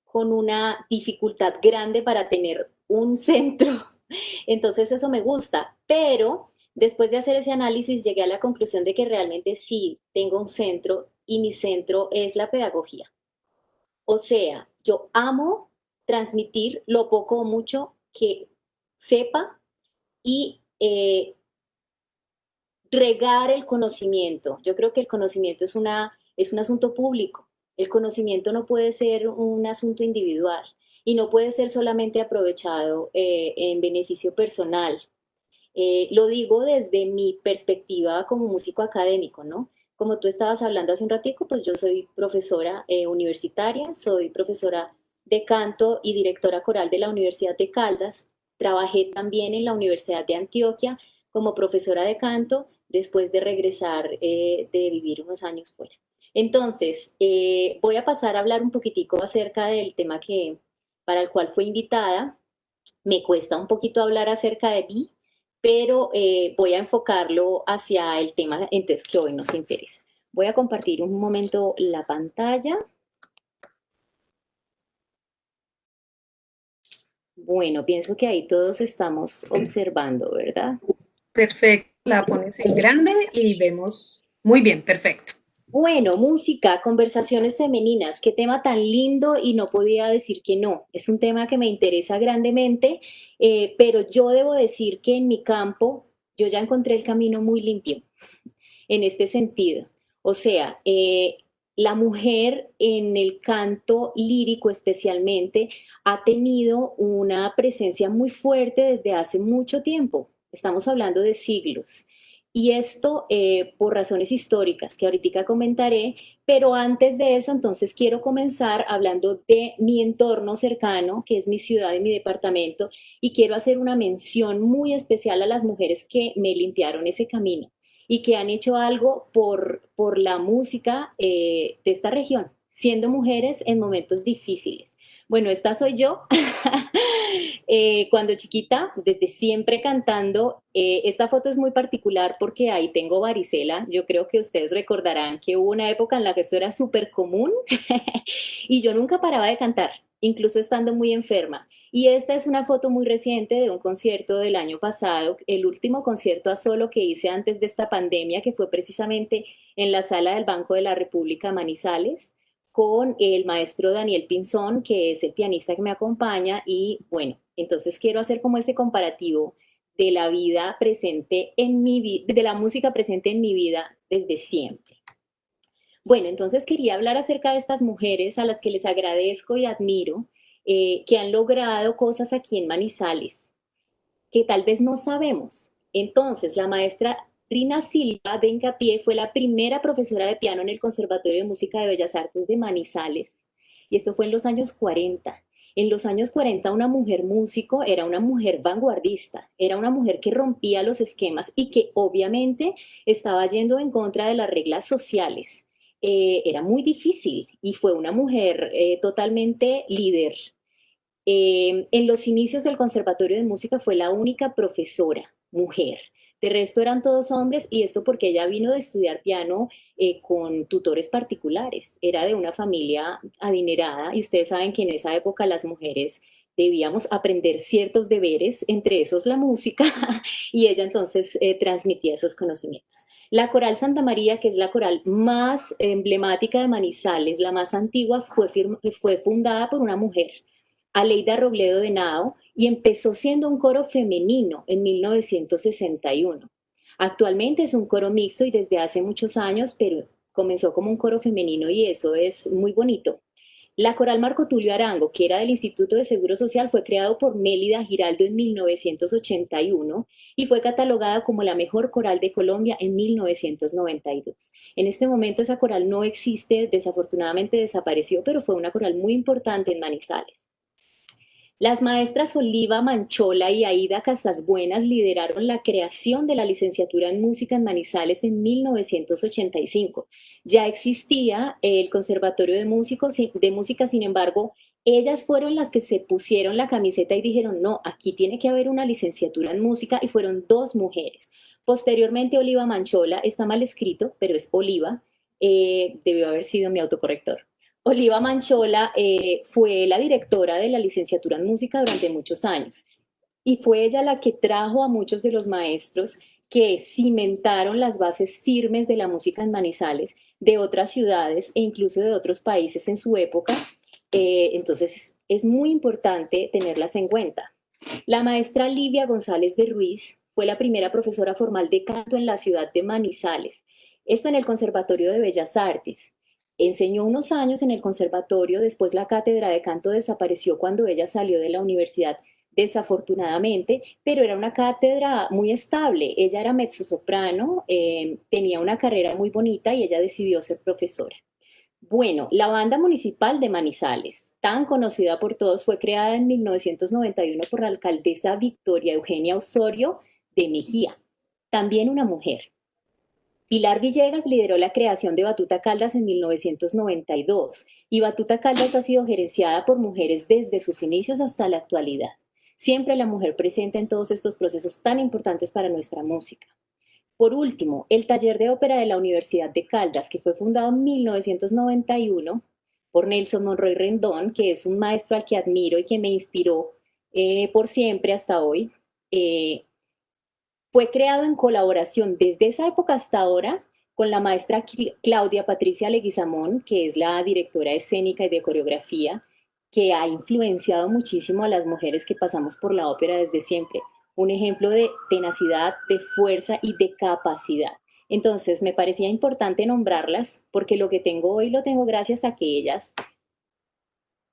con una dificultad grande para tener un centro, entonces eso me gusta, pero después de hacer ese análisis llegué a la conclusión de que realmente sí tengo un centro y mi centro es la pedagogía. O sea, yo amo transmitir lo poco o mucho que sepa y regar el conocimiento. Yo creo que el conocimiento es un asunto público. El conocimiento no puede ser un asunto individual y no puede ser solamente aprovechado en beneficio personal. Lo digo desde mi perspectiva como músico académico, ¿no? como tú estabas hablando hace un ratico, pues yo soy profesora universitaria, soy profesora de canto y directora coral de la Universidad de Caldas. Trabajé también en la Universidad de Antioquia como profesora de canto después de regresar de vivir unos años fuera. Entonces, voy a pasar a hablar un poquitico acerca del tema para el cual fui invitada. Me cuesta un poquito hablar acerca de mí, pero voy a enfocarlo hacia el tema entonces que hoy nos interesa. Voy a compartir un momento la pantalla. Bueno, pienso que ahí todos estamos observando, ¿verdad? Perfecto, la pones en grande y vemos muy bien, perfecto. Bueno, música, conversaciones femeninas, qué tema tan lindo y no podía decir que no. Es un tema que me interesa grandemente, pero yo debo decir que en mi campo yo ya encontré el camino muy limpio en este sentido. O sea, la mujer en el canto lírico especialmente ha tenido una presencia muy fuerte desde hace mucho tiempo. Estamos hablando de siglos. Y esto por razones históricas que ahorita comentaré, pero antes de eso entonces quiero comenzar hablando de mi entorno cercano, que es mi ciudad y mi departamento, y quiero hacer una mención muy especial a las mujeres que me limpiaron ese camino y que han hecho algo por la música de esta región, siendo mujeres en momentos difíciles. Bueno, esta soy yo. Cuando chiquita, desde siempre cantando, esta foto es muy particular porque ahí tengo varicela. Yo creo que ustedes recordarán que hubo una época en la que esto era súper común y yo nunca paraba de cantar, incluso estando muy enferma. Y esta es una foto muy reciente de un concierto del año pasado, el último concierto a solo que hice antes de esta pandemia, que fue precisamente en la sala del Banco de la República Manizales, con el maestro Daniel Pinzón, que es el pianista que me acompaña. Y bueno, entonces quiero hacer como ese comparativo de la vida presente en mi vida, de la música presente en mi vida desde siempre. Bueno, entonces quería hablar acerca de estas mujeres a las que les agradezco y admiro, que han logrado cosas aquí en Manizales, que tal vez no sabemos. Entonces, la maestra Rina Silva de Hincapié fue la primera profesora de piano en el Conservatorio de Música de Bellas Artes de Manizales. Y esto fue en los años 40. En los años 40 una mujer músico era una mujer vanguardista, era una mujer que rompía los esquemas y que obviamente estaba yendo en contra de las reglas sociales. Era muy difícil y fue una mujer totalmente líder. En los inicios del Conservatorio de Música fue la única profesora mujer. De resto eran todos hombres y esto porque ella vino de estudiar piano con tutores particulares. Era de una familia adinerada y ustedes saben que en esa época las mujeres debíamos aprender ciertos deberes, entre esos la música, y ella entonces transmitía esos conocimientos. La Coral Santa María, que es la coral más emblemática de Manizales, la más antigua, fue fundada por una mujer, Aleida Robledo de Nao, y empezó siendo un coro femenino en 1961. Actualmente es un coro mixto y desde hace muchos años, pero comenzó como un coro femenino y eso es muy bonito. La coral Marco Tulio Arango, que era del Instituto de Seguro Social, fue creado por Mélida Giraldo en 1981 y fue catalogada como la mejor coral de Colombia en 1992. En este momento esa coral no existe, desafortunadamente desapareció, pero fue una coral muy importante en Manizales. Las maestras Oliva Manchola y Aida Casasbuenas lideraron la creación de la licenciatura en música en Manizales en 1985. Ya existía el Conservatorio de Música, sin embargo, ellas fueron las que se pusieron la camiseta y dijeron, no, aquí tiene que haber una licenciatura en música, y fueron dos mujeres. Posteriormente, Oliva Manchola, está mal escrito, pero es Oliva, debió haber sido mi autocorrector. Oliva Manchola fue la directora de la licenciatura en música durante muchos años y fue ella la que trajo a muchos de los maestros que cimentaron las bases firmes de la música en Manizales, de otras ciudades e incluso de otros países en su época. Entonces es muy importante tenerlas en cuenta. La maestra Livia González de Ruiz fue la primera profesora formal de canto en la ciudad de Manizales, esto en el Conservatorio de Bellas Artes. Enseñó unos años en el conservatorio, después la cátedra de canto desapareció cuando ella salió de la Universidad desafortunadamente, pero era una cátedra muy estable. Ella era mezzosoprano, tenía una carrera muy bonita y ella decidió ser profesora. Bueno, la Banda Municipal de Manizales, tan conocida por todos, fue creada en 1991 por la alcaldesa Victoria Eugenia Osorio de Mejía, también una mujer. Pilar Villegas lideró la creación de Batuta Caldas en 1992 y Batuta Caldas ha sido gerenciada por mujeres desde sus inicios hasta la actualidad. Siempre la mujer presente en todos estos procesos tan importantes para nuestra música. Por último, el Taller de Ópera de la Universidad de Caldas, que fue fundado en 1991 por Nelson Monroy Rendón, que es un maestro al que admiro y que me inspiró por siempre hasta hoy. Fue creado en colaboración desde esa época hasta ahora con la maestra Claudia Patricia Leguizamón, que es la directora escénica y de coreografía, que ha influenciado muchísimo a las mujeres que pasamos por la ópera desde siempre. Un ejemplo de tenacidad, de fuerza y de capacidad. Entonces, me parecía importante nombrarlas porque lo que tengo hoy lo tengo gracias a que ellas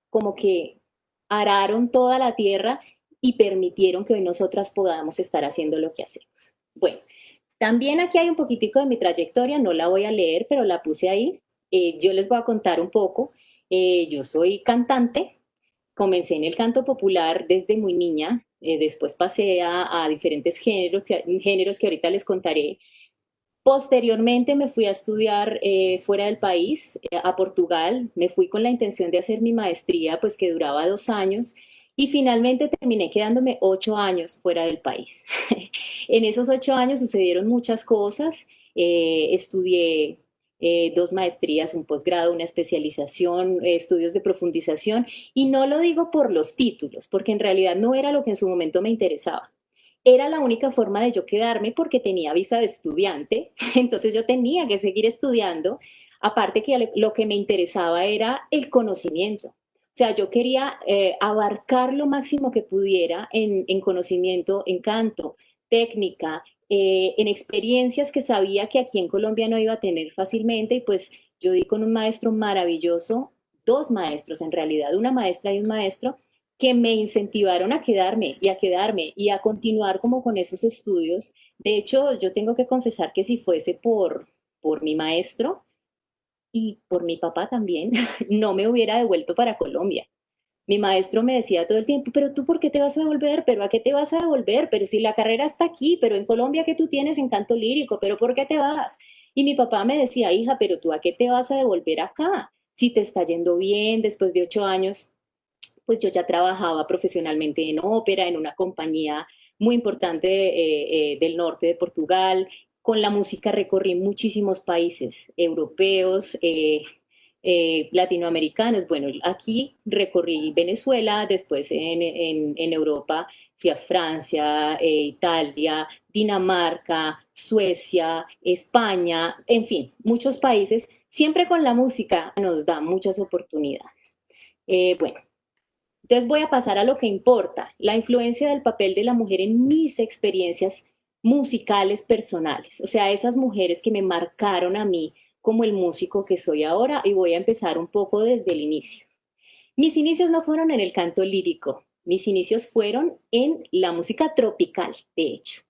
como que araron toda la tierra y permitieron que hoy nosotras podamos estar haciendo lo que hacemos. Bueno, también aquí hay un poquitico de mi trayectoria, no la voy a leer, pero la puse ahí. Yo les voy a contar un poco. Yo soy cantante, comencé en el canto popular desde muy niña, después pasé a diferentes géneros que ahorita les contaré. Posteriormente me fui a estudiar fuera del país, a Portugal. Me fui con la intención de hacer mi maestría, pues que duraba 2 años, y finalmente terminé quedándome 8 años fuera del país. En esos 8 años sucedieron muchas cosas. Estudié 2 maestrías, un posgrado, una especialización, estudios de profundización, y no lo digo por los títulos, porque en realidad no era lo que en su momento me interesaba. Era la única forma de yo quedarme porque tenía visa de estudiante, entonces yo tenía que seguir estudiando, aparte que lo que me interesaba era el conocimiento. O sea, yo quería abarcar lo máximo que pudiera en conocimiento, en canto, técnica, en experiencias que sabía que aquí en Colombia no iba a tener fácilmente, y pues yo di con un maestro maravilloso, 2 maestros en realidad, una maestra y un maestro que me incentivaron a quedarme y a continuar como con esos estudios. De hecho, yo tengo que confesar que si fuese por mi maestro y por mi papá también, no me hubiera devuelto para Colombia. Mi maestro me decía todo el tiempo, pero tú ¿por qué te vas a devolver? ¿Pero a qué te vas a devolver? Pero si la carrera está aquí, pero en Colombia que tú tienes en canto lírico, ¿pero por qué te vas? Y mi papá me decía, hija, pero tú ¿a qué te vas a devolver acá? Si te está yendo bien después de 8 años, pues yo ya trabajaba profesionalmente en ópera, en una compañía muy importante del norte de Portugal. Con la música recorrí muchísimos países europeos, latinoamericanos. Bueno, aquí recorrí Venezuela, después en Europa fui a Francia, Italia, Dinamarca, Suecia, España, en fin, muchos países. Siempre con la música nos da muchas oportunidades. Bueno, entonces voy a pasar a lo que importa, la influencia del papel de la mujer en mis experiencias musicales personales, o sea, esas mujeres que me marcaron a mí como el músico que soy ahora, y voy a empezar un poco desde el inicio. Mis inicios no fueron en el canto lírico, mis inicios fueron en la música tropical, de hecho.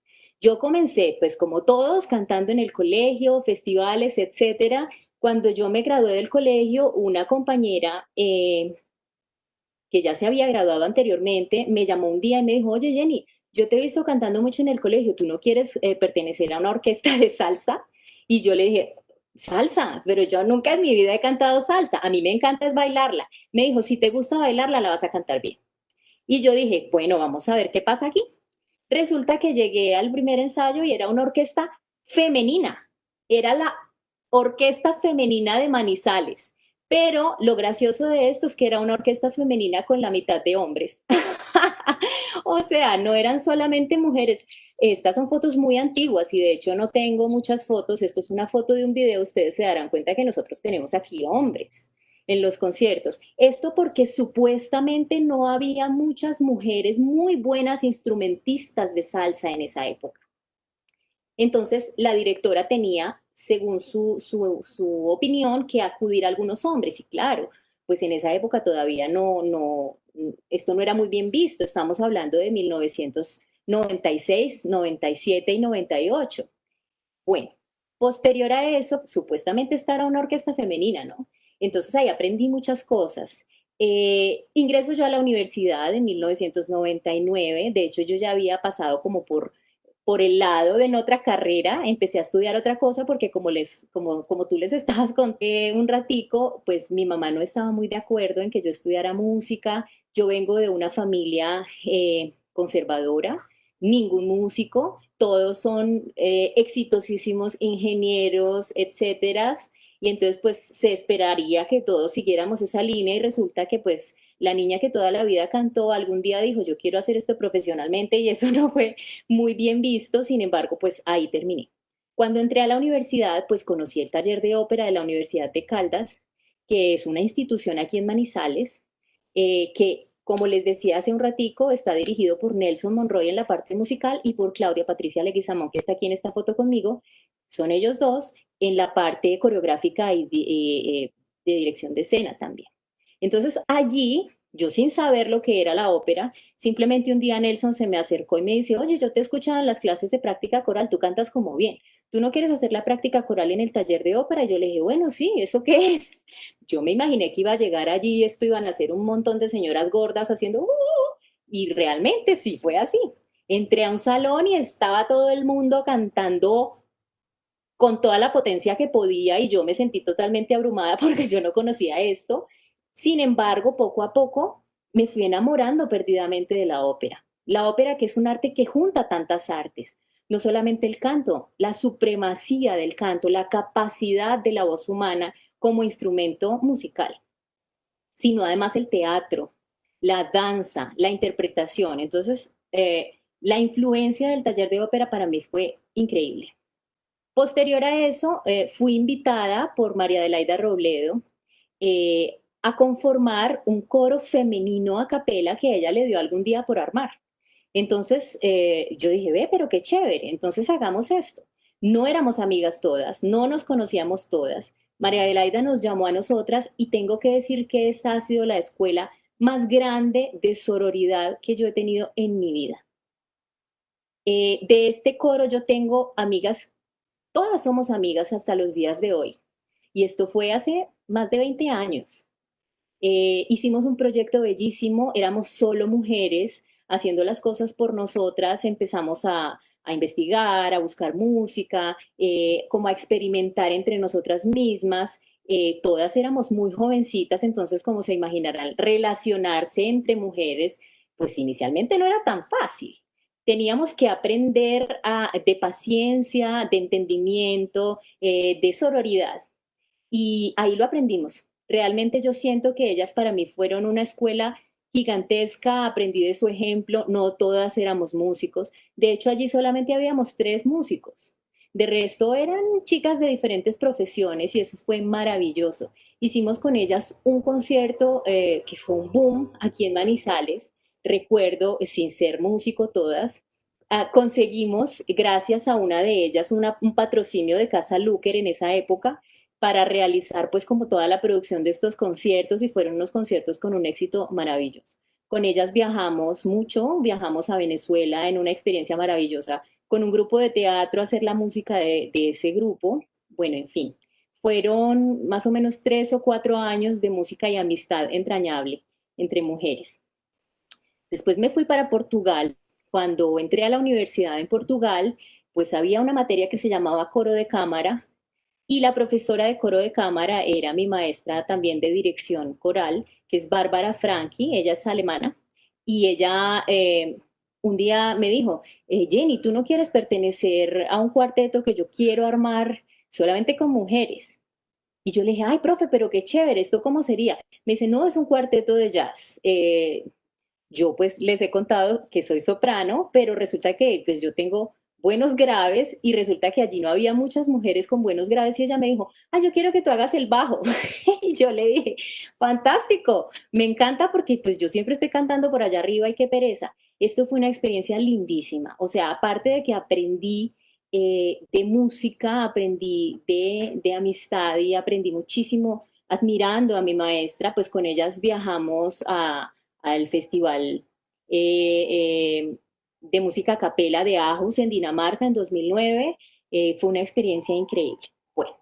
Yo comencé, pues como todos, cantando en el colegio, festivales, etcétera. Cuando yo me gradué del colegio, una compañera que ya se había graduado anteriormente, me llamó un día y me dijo, oye Jenny, yo te he visto cantando mucho en el colegio, ¿tú no quieres pertenecer a una orquesta de salsa? Y yo le dije, salsa, pero yo nunca en mi vida he cantado salsa, a mí me encanta es bailarla. Me dijo, si te gusta bailarla, la vas a cantar bien. Y yo dije, bueno, vamos a ver qué pasa aquí. Resulta que llegué al primer ensayo y era una orquesta femenina, era la Orquesta Femenina de Manizales. Pero lo gracioso de esto es que era una orquesta femenina con la mitad de hombres. O sea, no eran solamente mujeres. Estas son fotos muy antiguas y de hecho no tengo muchas fotos. Esto es una foto de un video. Ustedes se darán cuenta que nosotros tenemos aquí hombres en los conciertos. Esto porque supuestamente no había muchas mujeres muy buenas instrumentistas de salsa en esa época. Entonces, la directora tenía, según su opinión, que acudir a algunos hombres. Y claro, pues en esa época todavía esto no era muy bien visto. Estamos hablando de 1996, 97 y 98. Bueno, posterior a eso, supuestamente esta era una orquesta femenina, ¿no? Entonces ahí aprendí muchas cosas. Ingreso yo a la universidad en 1999. De hecho yo ya había pasado como por el lado de en otra carrera, empecé a estudiar otra cosa porque como tú les estabas contando un ratico, pues mi mamá no estaba muy de acuerdo en que yo estudiara música. Yo vengo de una familia conservadora, ningún músico, todos son exitosísimos ingenieros, etcétera. Y entonces pues se esperaría que todos siguiéramos esa línea y resulta que pues la niña que toda la vida cantó algún día dijo yo quiero hacer esto profesionalmente y eso no fue muy bien visto. Sin embargo pues ahí terminé. Cuando entré a la universidad pues conocí el taller de ópera de la Universidad de Caldas, que es una institución aquí en Manizales, que, como les decía hace un ratico, está dirigido por Nelson Monroy en la parte musical y por Claudia Patricia Leguizamón, que está aquí en esta foto conmigo. Son ellos dos en la parte coreográfica y de dirección de escena también. Entonces allí, yo sin saber lo que era la ópera, simplemente un día Nelson se me acercó y me dice, oye, yo te he escuchado en las clases de práctica coral, tú cantas como bien, ¿tú no quieres hacer la práctica coral en el taller de ópera? Y yo le dije, bueno, sí, ¿eso qué es? Yo me imaginé que iba a llegar allí y esto iban a ser un montón de señoras gordas haciendo y realmente sí fue así. Entré a un salón y estaba todo el mundo cantando con toda la potencia que podía y yo me sentí totalmente abrumada porque yo no conocía esto. Sin embargo, poco a poco me fui enamorando perdidamente de la ópera. La ópera, que es un arte que junta tantas artes, no solamente el canto, la supremacía del canto, la capacidad de la voz humana como instrumento musical, sino además el teatro, la danza, la interpretación. Entonces, la influencia del taller de ópera para mí fue increíble. Posterior a eso, fui invitada por María Adelaida Robledo a conformar un coro femenino a capela que ella le dio algún día por armar. Entonces yo dije, ve, pero qué chévere, entonces hagamos esto. No éramos amigas todas, no nos conocíamos todas. María Adelaida nos llamó a nosotras y tengo que decir que esta ha sido la escuela más grande de sororidad que yo he tenido en mi vida. De este coro yo tengo amigas, todas somos amigas hasta los días de hoy. Y esto fue hace más de 20 años. Hicimos un proyecto bellísimo, éramos solo mujeres haciendo las cosas por nosotras, empezamos a investigar, a buscar música, como a experimentar entre nosotras mismas. Todas éramos muy jovencitas, entonces como se imaginarán, relacionarse entre mujeres, pues inicialmente no era tan fácil. Teníamos que aprender de paciencia, de entendimiento, de sororidad. Y ahí lo aprendimos. Realmente yo siento que ellas para mí fueron una escuela gigantesca, aprendí de su ejemplo, no todas éramos músicos. De hecho, allí solamente habíamos 3 músicos. De resto eran chicas de diferentes profesiones y eso fue maravilloso. Hicimos con ellas un concierto que fue un boom aquí en Manizales. Recuerdo, sin ser músico todas, conseguimos, gracias a una de ellas, un patrocinio de Casa Luker en esa época para realizar pues como toda la producción de estos conciertos y fueron unos conciertos con un éxito maravilloso. Con ellas viajamos mucho, viajamos a Venezuela en una experiencia maravillosa con un grupo de teatro a hacer la música de ese grupo. Bueno, en fin, fueron más o menos 3 o 4 años de música y amistad entrañable entre mujeres. Después me fui para Portugal. Cuando entré a la universidad en Portugal, pues había una materia que se llamaba coro de cámara y la profesora de coro de cámara era mi maestra también de dirección coral, que es Bárbara Franchi, ella es alemana, y ella un día me dijo, Jenny, ¿tú no quieres pertenecer a un cuarteto que yo quiero armar solamente con mujeres? Y yo le dije, ay, profe, pero qué chévere, ¿esto cómo sería? Me dice, no, es un cuarteto de jazz. Yo pues les he contado que soy soprano, pero resulta que pues yo tengo buenos graves y resulta que allí no había muchas mujeres con buenos graves y ella me dijo, ah, yo quiero que tú hagas el bajo. Y yo le dije, fantástico, me encanta porque pues yo siempre estoy cantando por allá arriba y qué pereza. Esto fue una experiencia lindísima, o sea, aparte de que aprendí de música, aprendí de amistad y aprendí muchísimo admirando a mi maestra, pues con ellas viajamos al festival de música a capela de Aarhus en Dinamarca en 2009. Fue una experiencia increíble. Bueno,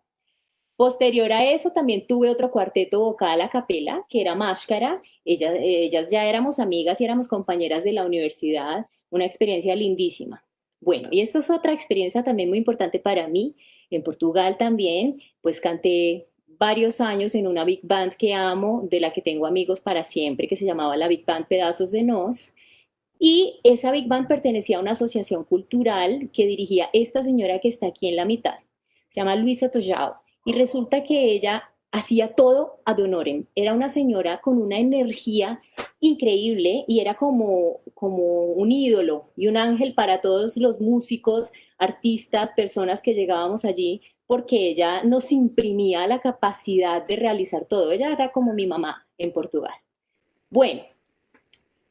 posterior a eso también tuve otro cuarteto vocal a capela, que era Máscara. Ellas ya éramos amigas y éramos compañeras de la universidad, una experiencia lindísima. Bueno, y esta es otra experiencia también muy importante para mí. En Portugal también, pues canté varios años en una big band que amo, de la que tengo amigos para siempre, que se llamaba la Big Band Pedazos de Nos. Y esa big band pertenecía a una asociación cultural que dirigía esta señora que está aquí en la mitad. Se llama Luisa Tojao. Y resulta que ella hacía todo ad honorem. Era una señora con una energía increíble y era como un ídolo y un ángel para todos los músicos, artistas, personas que llegábamos allí, porque ella nos imprimía la capacidad de realizar todo. Ella era como mi mamá en Portugal. Bueno,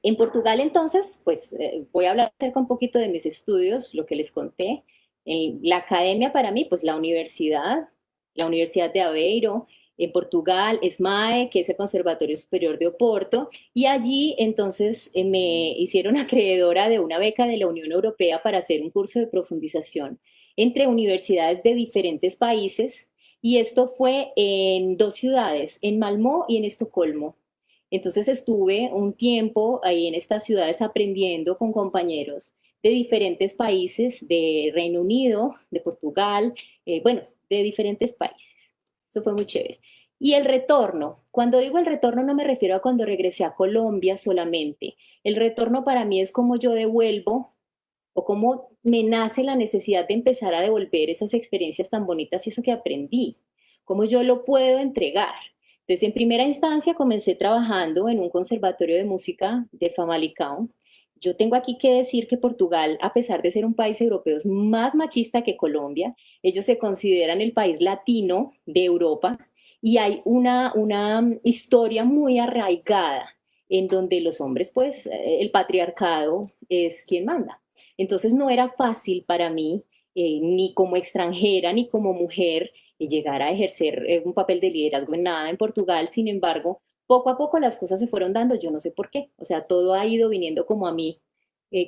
en Portugal, entonces, pues voy a hablar acerca un poquito de mis estudios, lo que les conté. En la academia para mí, pues la Universidad de Aveiro, en Portugal, ESMAE, que es el Conservatorio Superior de Oporto, y allí entonces me hicieron acreedora de una beca de la Unión Europea para hacer un curso de profundización entre universidades de diferentes países, y esto fue en dos ciudades, en Malmö y en Estocolmo. Entonces estuve un tiempo ahí en estas ciudades aprendiendo con compañeros de diferentes países, de Reino Unido, de Portugal, bueno, de diferentes países. Eso fue muy chévere. Y el retorno, cuando digo el retorno no me refiero a cuando regresé a Colombia solamente. El retorno para mí es como yo devuelvo o cómo me nace la necesidad de empezar a devolver esas experiencias tan bonitas y eso que aprendí, cómo yo lo puedo entregar. Entonces, en primera instancia, comencé trabajando en un conservatorio de música de Famalicão. Yo tengo aquí que decir que Portugal, a pesar de ser un país europeo, es más machista que Colombia. Ellos se consideran el país latino de Europa y hay una historia muy arraigada en donde los hombres, pues, el patriarcado es quien manda. Entonces no era fácil para mí, ni como extranjera, ni como mujer, llegar a ejercer un papel de liderazgo en nada en Portugal. Sin embargo, poco a poco las cosas se fueron dando, yo no sé por qué. O sea, todo ha ido viniendo como a mí,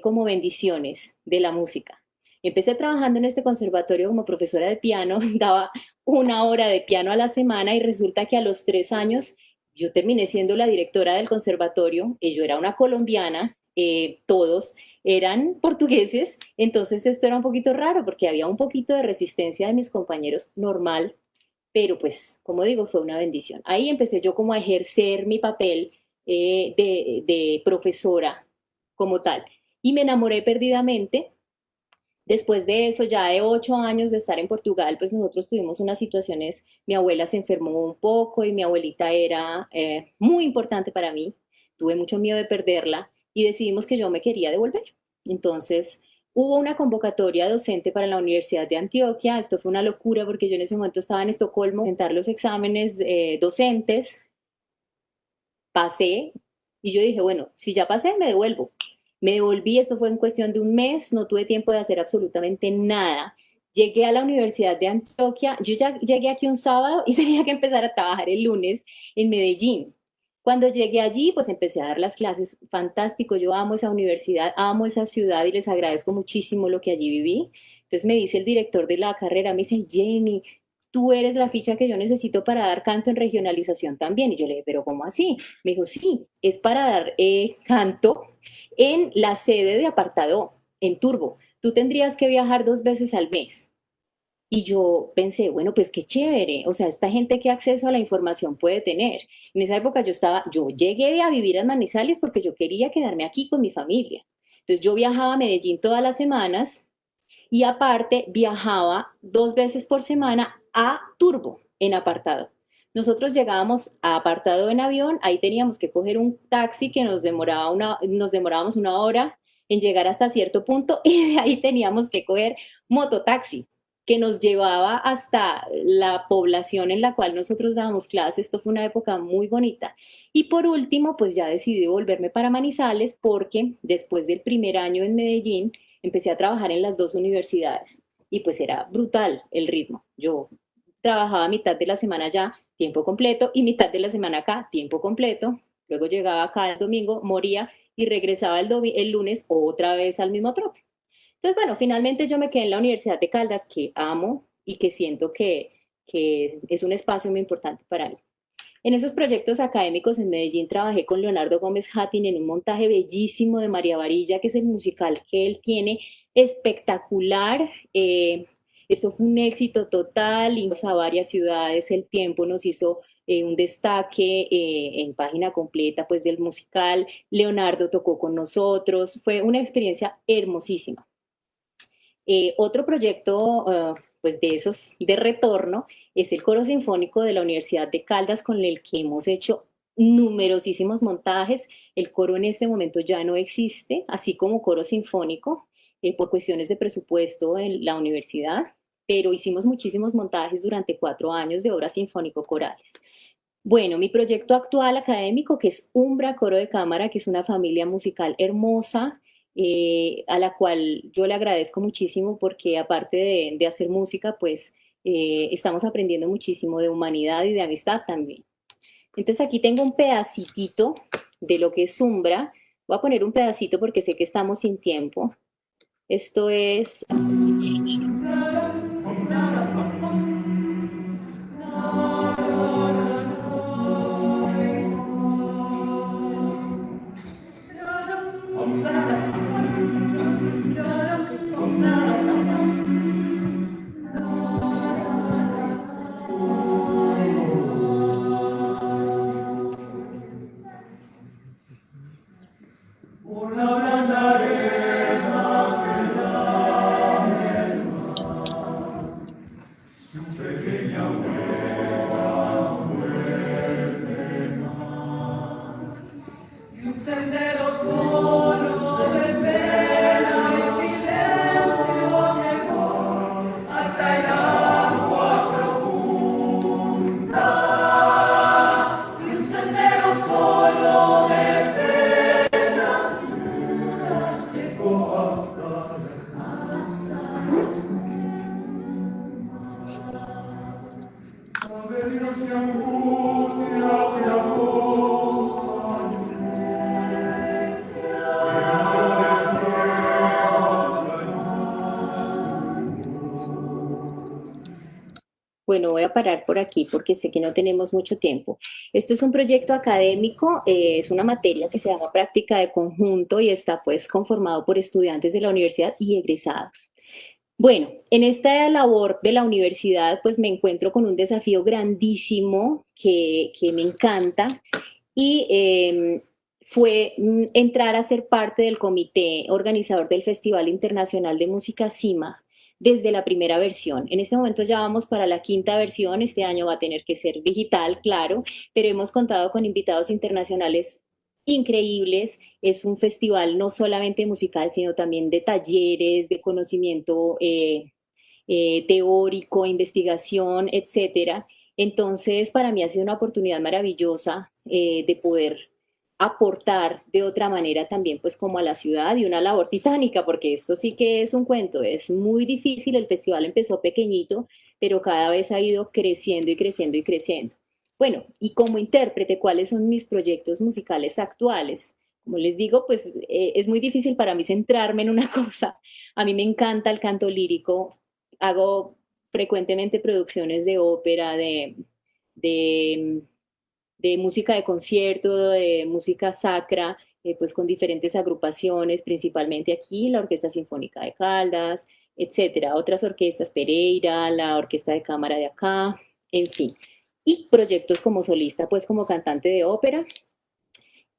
como bendiciones de la música. Empecé trabajando en este conservatorio como profesora de piano, daba una hora de piano a la semana y resulta que a los 3 años yo terminé siendo la directora del conservatorio, y yo era una colombiana, todos eran portugueses, entonces esto era un poquito raro porque había un poquito de resistencia de mis compañeros, normal, pero pues, como digo, fue una bendición. Ahí empecé yo como a ejercer mi papel de profesora como tal y me enamoré perdidamente. Después de eso, ya de 8 años de estar en Portugal, pues nosotros tuvimos unas situaciones, mi abuela se enfermó un poco y mi abuelita era muy importante para mí, tuve mucho miedo de perderla y decidimos que yo me quería devolver. Entonces, hubo una convocatoria docente para la Universidad de Antioquia, esto fue una locura porque yo en ese momento estaba en Estocolmo, presentar los exámenes docentes, pasé y yo dije, bueno, si ya pasé, me devuelvo. Me devolví, esto fue en cuestión de un mes, no tuve tiempo de hacer absolutamente nada. Llegué a la Universidad de Antioquia, yo ya llegué aquí un sábado y tenía que empezar a trabajar el lunes en Medellín. Cuando llegué allí, pues empecé a dar las clases, fantástico, yo amo esa universidad, amo esa ciudad y les agradezco muchísimo lo que allí viví. Entonces me dice el director de la carrera, me dice, Jenny, tú eres la ficha que yo necesito para dar canto en regionalización también. Y yo le dije, pero ¿cómo así? Me dijo, sí, es para dar canto en la sede de Apartado, en Turbo. Tú tendrías que viajar 2 veces al mes. Y yo pensé, bueno, pues qué chévere, o sea, esta gente qué acceso a la información puede tener. En esa época yo llegué a vivir en Manizales porque yo quería quedarme aquí con mi familia. Entonces yo viajaba a Medellín todas las semanas y aparte viajaba 2 veces por semana a Turbo en Apartado. Nosotros llegábamos a Apartado en avión, ahí teníamos que coger un taxi que nos demorábamos una hora en llegar hasta cierto punto y de ahí teníamos que coger mototaxi que nos llevaba hasta la población en la cual nosotros dábamos clases. Esto fue una época muy bonita. Y por último, pues ya decidí volverme para Manizales porque después del primer año en Medellín, empecé a trabajar en las dos universidades y pues era brutal el ritmo. Yo trabajaba mitad de la semana allá, tiempo completo, y mitad de la semana acá, tiempo completo. Luego llegaba acá el domingo, moría y regresaba el lunes otra vez al mismo trote. Entonces, bueno, finalmente yo me quedé en la Universidad de Caldas, que amo y que siento que es un espacio muy importante para mí. En esos proyectos académicos en Medellín trabajé con Leonardo Gómez Hattin en un montaje bellísimo de María Varilla, que es el musical que él tiene, espectacular. Esto fue un éxito total, fuimos a varias ciudades, el tiempo nos hizo un destaque en página completa pues del musical, Leonardo tocó con nosotros, fue una experiencia hermosísima. Otro proyecto, pues de esos de retorno, es el Coro Sinfónico de la Universidad de Caldas, con el que hemos hecho numerosísimos montajes. El coro en este momento ya no existe, así como coro sinfónico, por cuestiones de presupuesto en la universidad, pero hicimos muchísimos montajes durante 4 años de obras sinfónico-corales. Bueno, mi proyecto actual académico, que es Umbra Coro de Cámara, que es una familia musical hermosa, a la cual yo le agradezco muchísimo porque aparte de hacer música, pues estamos aprendiendo muchísimo de humanidad y de amistad también. Entonces aquí tengo un pedacito de lo que es Umbra. Voy a poner un pedacito porque sé que estamos sin tiempo. Esto es... Bueno, voy a parar por aquí porque sé que no tenemos mucho tiempo. Esto es un proyecto académico, es una materia que se llama práctica de conjunto y está pues conformado por estudiantes de la universidad y egresados. Bueno, en esta labor de la universidad pues me encuentro con un desafío grandísimo que me encanta y fue entrar a ser parte del comité organizador del Festival Internacional de Música CIMA desde la primera versión. En este momento ya vamos para la quinta versión, este año va a tener que ser digital, claro, pero hemos contado con invitados internacionales increíbles. Es un festival no solamente musical, sino también de talleres, de conocimiento teórico, investigación, etcétera. Entonces, para mí ha sido una oportunidad maravillosa de poder aportar de otra manera también pues como a la ciudad y una labor titánica, porque esto sí que es un cuento, es muy difícil, el festival empezó pequeñito, pero cada vez ha ido creciendo y creciendo y creciendo. Bueno, y como intérprete, ¿cuáles son mis proyectos musicales actuales? Como les digo, pues es muy difícil para mí centrarme en una cosa. A mí me encanta el canto lírico, hago frecuentemente producciones de ópera, de de música de concierto, de música sacra, pues con diferentes agrupaciones, principalmente aquí la Orquesta Sinfónica de Caldas, etcétera, otras orquestas, Pereira, la Orquesta de Cámara de acá, en fin. Y proyectos como solista, pues como cantante de ópera.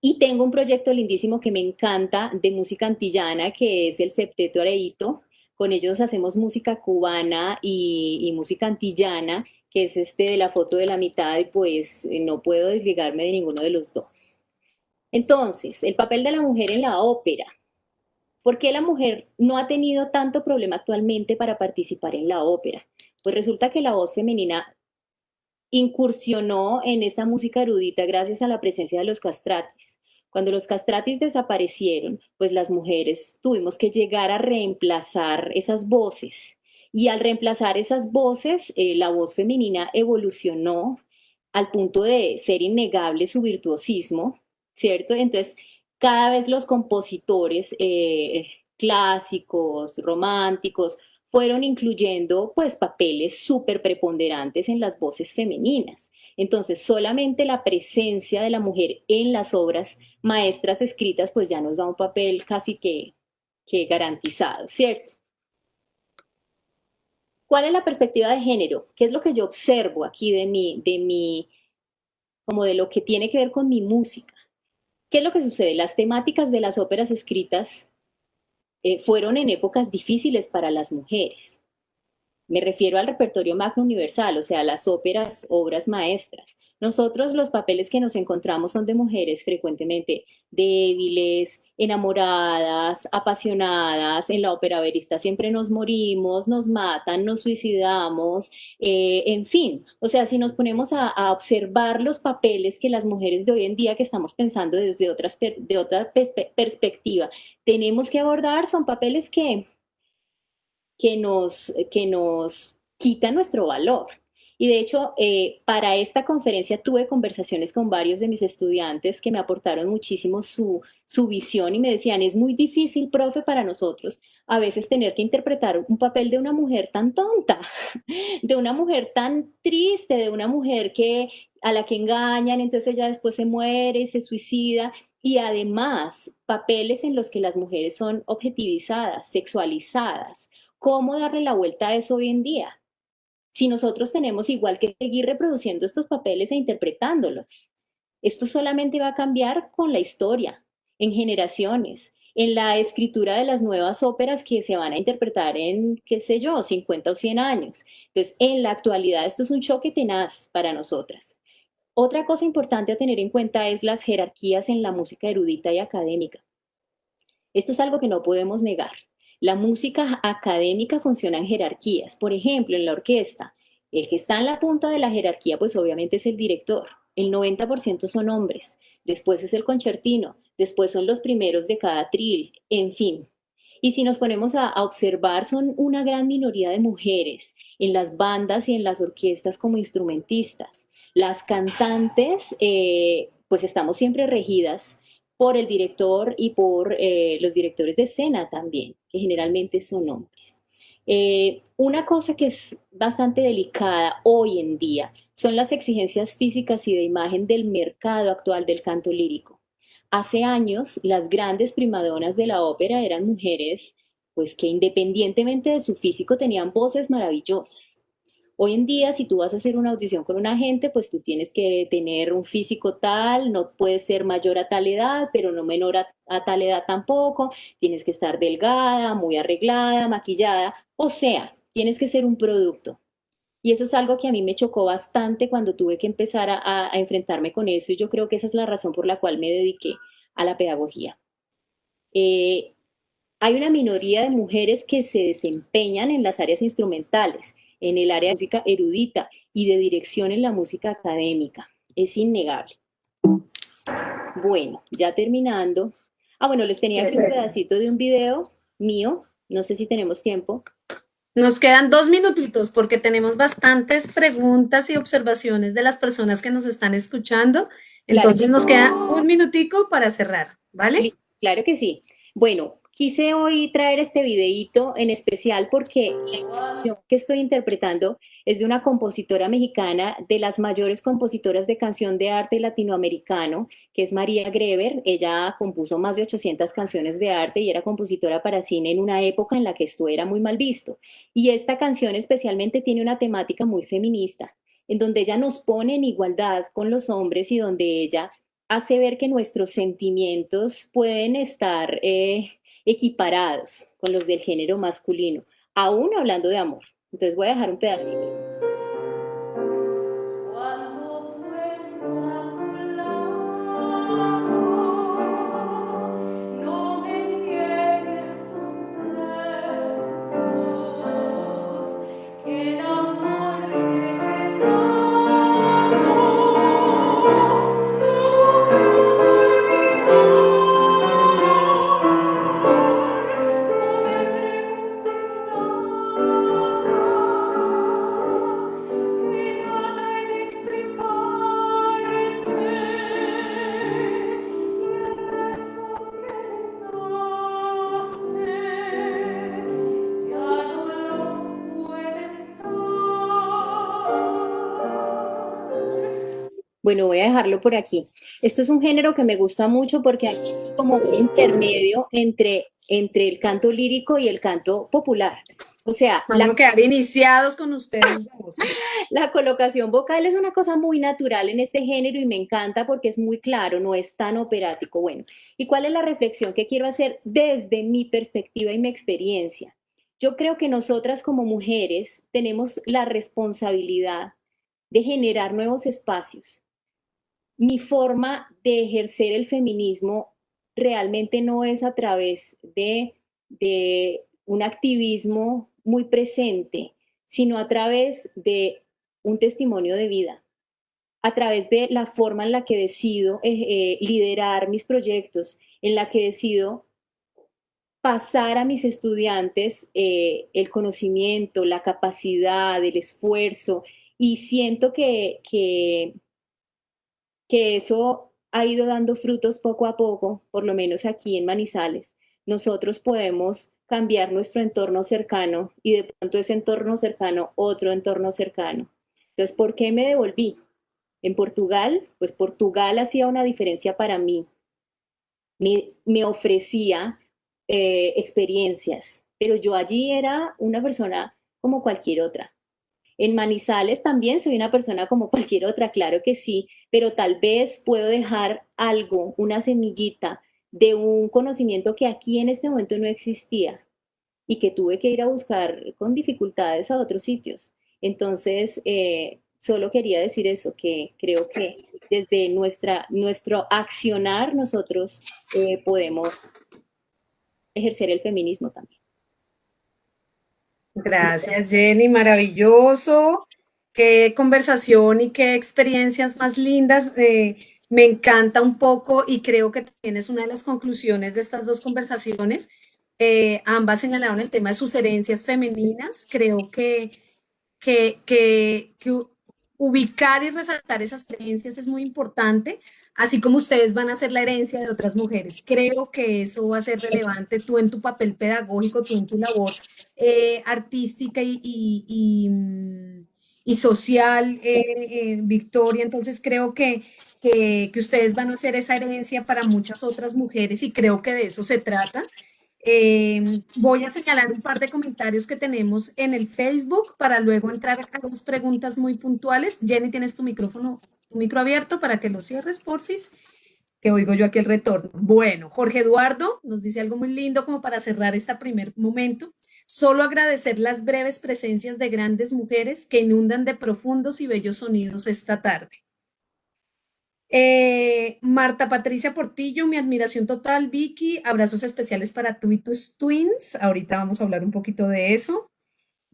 Y tengo un proyecto lindísimo que me encanta de música antillana, que es el Septeto Areito. Con ellos hacemos música cubana y música antillana, que es este de la foto de la mitad, y pues no puedo desligarme de ninguno de los dos. Entonces, el papel de la mujer en la ópera. ¿Por qué la mujer no ha tenido tanto problema actualmente para participar en la ópera? Pues resulta que la voz femenina incursionó en esta música erudita gracias a la presencia de los castratis. Cuando los castratis desaparecieron, pues las mujeres tuvimos que llegar a reemplazar esas voces. Y al reemplazar esas voces, la voz femenina evolucionó al punto de ser innegable su virtuosismo, ¿cierto? Entonces, cada vez los compositores clásicos, románticos, fueron incluyendo pues papeles súper preponderantes en las voces femeninas. Entonces, solamente la presencia de la mujer en las obras maestras escritas pues ya nos da un papel casi que garantizado, ¿cierto? ¿Cuál es la perspectiva de género? ¿Qué es lo que yo observo aquí como de lo que tiene que ver con mi música? ¿Qué es lo que sucede? Las temáticas de las óperas escritas fueron en épocas difíciles para las mujeres. Me refiero al repertorio magno universal, o sea, las óperas, obras maestras. Nosotros los papeles que nos encontramos son de mujeres frecuentemente débiles, enamoradas, apasionadas. En la ópera verista siempre nos morimos, nos matan, nos suicidamos, en fin. O sea, si nos ponemos a observar los papeles que las mujeres de hoy en día que estamos pensando desde de otra perspectiva, tenemos que abordar, son papeles que nos quita nuestro valor. Y de hecho, para esta conferencia tuve conversaciones con varios de mis estudiantes que me aportaron muchísimo su visión y me decían, es muy difícil, profe, para nosotros a veces tener que interpretar un papel de una mujer tan tonta, de una mujer tan triste, de una mujer a la que engañan, entonces ella después se muere y se suicida. Y además, papeles en los que las mujeres son objetivizadas, sexualizadas. ¿Cómo darle la vuelta a eso hoy en día? Si nosotros tenemos igual que seguir reproduciendo estos papeles e interpretándolos. Esto solamente va a cambiar con la historia, en generaciones, en la escritura de las nuevas óperas que se van a interpretar en, qué sé yo, 50 o 100 años. Entonces, en la actualidad, esto es un choque tenaz para nosotras. Otra cosa importante a tener en cuenta es las jerarquías en la música erudita y académica. Esto es algo que no podemos negar. La música académica funciona en jerarquías. Por ejemplo, en la orquesta, el que está en la punta de la jerarquía, pues obviamente es el director. El 90% son hombres. Después es el concertino. Después son los primeros de cada tril. En fin. Y si nos ponemos a observar, son una gran minoría de mujeres en las bandas y en las orquestas como instrumentistas. Las cantantes, pues estamos siempre regidas por el director y por los directores de escena también, que generalmente son hombres. Una cosa que es bastante delicada hoy en día son las exigencias físicas y de imagen del mercado actual del canto lírico. Hace años, las grandes primadonas de la ópera eran mujeres, pues que independientemente de su físico tenían voces maravillosas. Hoy en día, si tú vas a hacer una audición con un agente, pues tú tienes que tener un físico tal, no puedes ser mayor a tal edad, pero no menor a tal edad tampoco, tienes que estar delgada, muy arreglada, maquillada, o sea, tienes que ser un producto. Y eso es algo que a mí me chocó bastante cuando tuve que empezar a enfrentarme con eso y yo creo que esa es la razón por la cual me dediqué a la pedagogía. Eh, Hay una minoría de mujeres que se desempeñan en las áreas instrumentales, en el área de música erudita y de dirección en la música académica. Es innegable. Bueno, ya terminando. Ah, bueno, les tenía Sí. aquí un pedacito de un video mío. No sé si tenemos tiempo. Nos quedan 2 minutitos porque tenemos bastantes preguntas y observaciones de las personas que nos están escuchando. Claro que Entonces nos sí. queda un minutico para cerrar, ¿vale? Claro que sí. Bueno, quise hoy traer este videíto en especial porque la canción que estoy interpretando es de una compositora mexicana, de las mayores compositoras de canción de arte latinoamericano, que es María Greber. Ella compuso más de 800 canciones de arte y era compositora para cine en una época en la que esto era muy mal visto. Y esta canción especialmente tiene una temática muy feminista, en donde ella nos pone en igualdad con los hombres y donde ella hace ver que nuestros sentimientos pueden estar equiparados con los del género masculino, aún hablando de amor. Entonces voy a dejar un pedacito. Cuando vuelva a tu lado, no me niegues tus besos, que el amor que he dado, no me preguntes nada. Bueno, voy a dejarlo por aquí. Esto es un género que me gusta mucho porque además es como un intermedio entre el canto lírico y el canto popular. O sea, Vamos a quedar iniciados con ustedes dos. la colocación vocal es una cosa muy natural en este género y me encanta porque es muy claro, no es tan operático. Bueno, ¿y cuál es la reflexión que quiero hacer desde mi perspectiva y mi experiencia? Yo creo que nosotras como mujeres tenemos la responsabilidad de generar nuevos espacios. Mi forma de ejercer el feminismo realmente no es a través de un activismo muy presente, sino a través de un testimonio de vida, a través de la forma en la que decido liderar mis proyectos, en la que decido pasar a mis estudiantes el conocimiento, la capacidad, el esfuerzo, y siento que eso ha ido dando frutos poco a poco, por lo menos aquí en Manizales. Nosotros podemos cambiar nuestro entorno cercano y de pronto ese entorno cercano, otro entorno cercano. Entonces, ¿por qué me devolví? En Portugal, pues Portugal hacía una diferencia para mí. Me ofrecía experiencias, pero yo allí era una persona como cualquier otra. En Manizales también soy una persona como cualquier otra, claro que sí, pero tal vez puedo dejar algo, una semillita de un conocimiento que aquí en este momento no existía y que tuve que ir a buscar con dificultades a otros sitios. Entonces, solo quería decir eso, que creo que desde nuestro accionar nosotros podemos ejercer el feminismo también. Gracias, Jenny, maravilloso. Qué conversación y qué experiencias más lindas. Me encanta un poco y creo que también es una de las conclusiones de estas dos conversaciones. Ambas señalaron el tema de sus herencias femeninas. Creo que ubicar y resaltar esas creencias es muy importante, así como ustedes van a ser la herencia de otras mujeres. Creo que eso va a ser relevante tú en tu papel pedagógico, tú en tu labor artística y social, Victoria. Entonces creo que ustedes van a ser esa herencia para muchas otras mujeres y creo que de eso se trata. Voy a señalar un par de comentarios que tenemos en el Facebook para luego entrar a dos preguntas muy puntuales. Jenny, tienes tu micrófono, tu micro abierto para que lo cierres, porfis, que oigo yo aquí el retorno. Bueno, Jorge Eduardo nos dice algo muy lindo como para cerrar este primer momento. Solo agradecer las breves presencias de grandes mujeres que inundan de profundos y bellos sonidos esta tarde. Marta Patricia Portillo, mi admiración total, Vicky, abrazos especiales para tú y tus twins. Ahorita vamos a hablar un poquito de eso.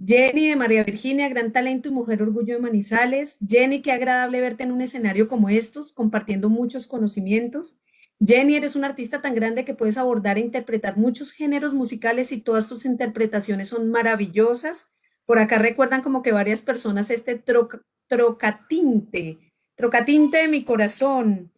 Jenny de María Virginia, gran talento y mujer orgullo de Manizales. Jenny, qué agradable verte en un escenario como estos, compartiendo muchos conocimientos. Jenny, eres una artista tan grande que puedes abordar e interpretar muchos géneros musicales y todas tus interpretaciones son maravillosas. Por acá recuerdan como que varias personas trocatinte, trocatinte de mi corazón.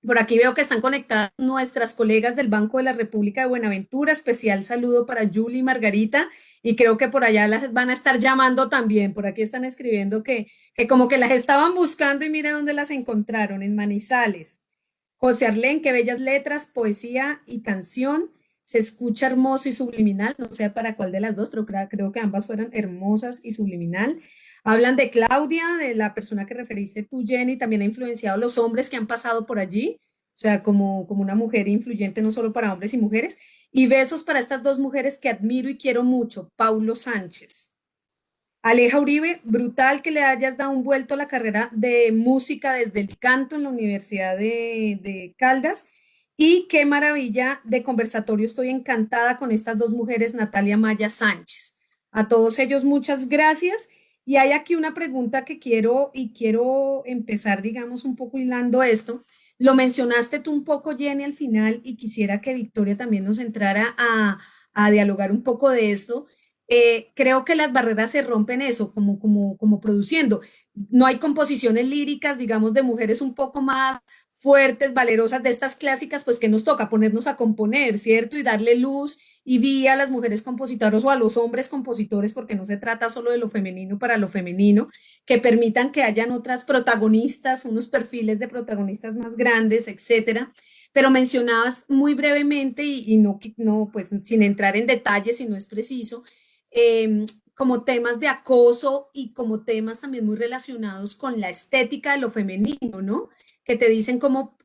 Por aquí veo que están conectadas nuestras colegas del Banco de la República de Buenaventura. Especial saludo para Julie y Margarita. Y creo que por allá las van a estar llamando también. Por aquí están escribiendo que como que las estaban buscando y mira dónde las encontraron, en Manizales. José Arlén, qué bellas letras, poesía y canción. Se escucha hermoso y subliminal. No sé para cuál de las dos, pero creo que ambas fueron hermosas y subliminal. Hablan de Claudia, de la persona que referiste tú, Jenny, también ha influenciado a los hombres que han pasado por allí, o sea, como una mujer influyente no solo para hombres y mujeres. Y besos para estas dos mujeres que admiro y quiero mucho, Paulo Sánchez. Aleja Uribe, brutal que le hayas dado un vuelto a la carrera de música desde el canto en la Universidad de Caldas. Y qué maravilla de conversatorio, estoy encantada con estas dos mujeres, Natalia Maya Sánchez. A todos ellos, muchas gracias. Y hay aquí una pregunta que quiero empezar, digamos, un poco hilando esto. Lo mencionaste tú un poco, Jenny, al final, y quisiera que Victoria también nos entrara a dialogar un poco de esto. Creo que las barreras se rompen eso, como produciendo. No hay composiciones líricas, digamos, de mujeres un poco más fuertes, valerosas, de estas clásicas, pues que nos toca ponernos a componer, ¿cierto? Y darle luz y vía a las mujeres compositoras o a los hombres compositores, porque no se trata solo de lo femenino para lo femenino, que permitan que hayan otras protagonistas, unos perfiles de protagonistas más grandes, etcétera. Pero mencionabas muy brevemente y no, no, pues sin entrar en detalles si no es preciso, como temas de acoso y como temas también muy relacionados con la estética de lo femenino, ¿no? Que te dicen cómo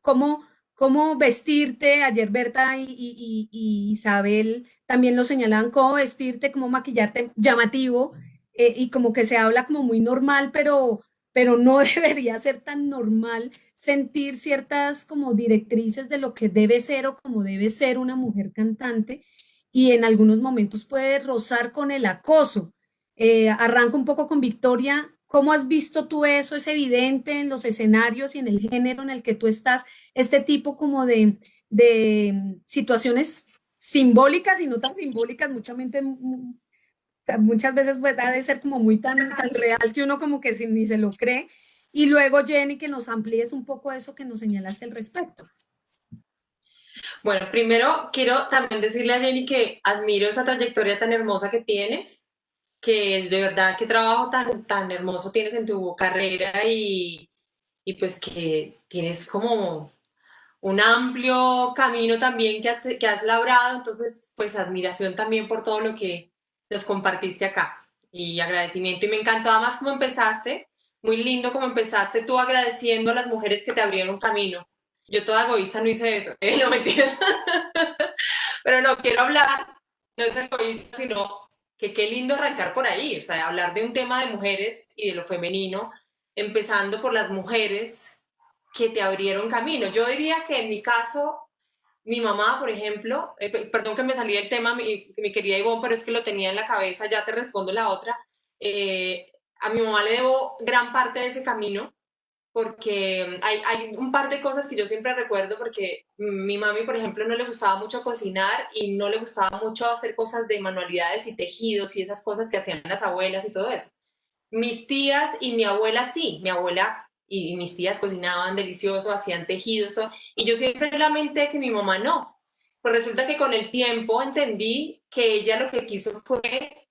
vestirte. Ayer Berta y Isabel también lo señalaban, cómo vestirte, cómo maquillarte llamativo, y como que se habla como muy normal, pero no debería ser tan normal sentir ciertas como directrices de lo que debe ser o como debe ser una mujer cantante, y en algunos momentos puede rozar con el acoso. Arranco un poco con Victoria. ¿Cómo has visto tú eso? ¿Es evidente en los escenarios y en el género en el que tú estás, este tipo como de situaciones simbólicas y no tan simbólicas, muchas veces pues, ha de ser como muy tan real que uno como que ni se lo cree? Y luego, Jenny, que nos amplíes un poco eso que nos señalaste al respecto. Bueno, primero quiero también decirle a Jenny que admiro esa trayectoria tan hermosa que tienes, que de verdad qué trabajo tan hermoso tienes en tu carrera y pues que tienes como un amplio camino también que has labrado, entonces pues admiración también por todo lo que nos compartiste acá y agradecimiento. Y me encantó además cómo empezaste, muy lindo cómo empezaste tú agradeciendo a las mujeres que te abrieron camino. Yo toda egoísta no hice eso, no mentiras. Pero no quiero hablar, no es egoísta, sino que qué lindo arrancar por ahí, o sea, hablar de un tema de mujeres y de lo femenino, empezando por las mujeres que te abrieron camino. Yo diría que en mi caso, mi mamá, por ejemplo, perdón que me salí del tema, mi querida Ivonne, pero es que lo tenía en la cabeza, ya te respondo la otra. A mi mamá le debo gran parte de ese camino porque hay un par de cosas que yo siempre recuerdo porque mi mami, por ejemplo, no le gustaba mucho cocinar y no le gustaba mucho hacer cosas de manualidades y tejidos y esas cosas que hacían las abuelas y todo eso. Mis tías y mi abuela sí, mi abuela y mis tías cocinaban delicioso, hacían tejidos, todo, y yo siempre lamenté que mi mamá no. Pues resulta que con el tiempo entendí que ella lo que quiso fue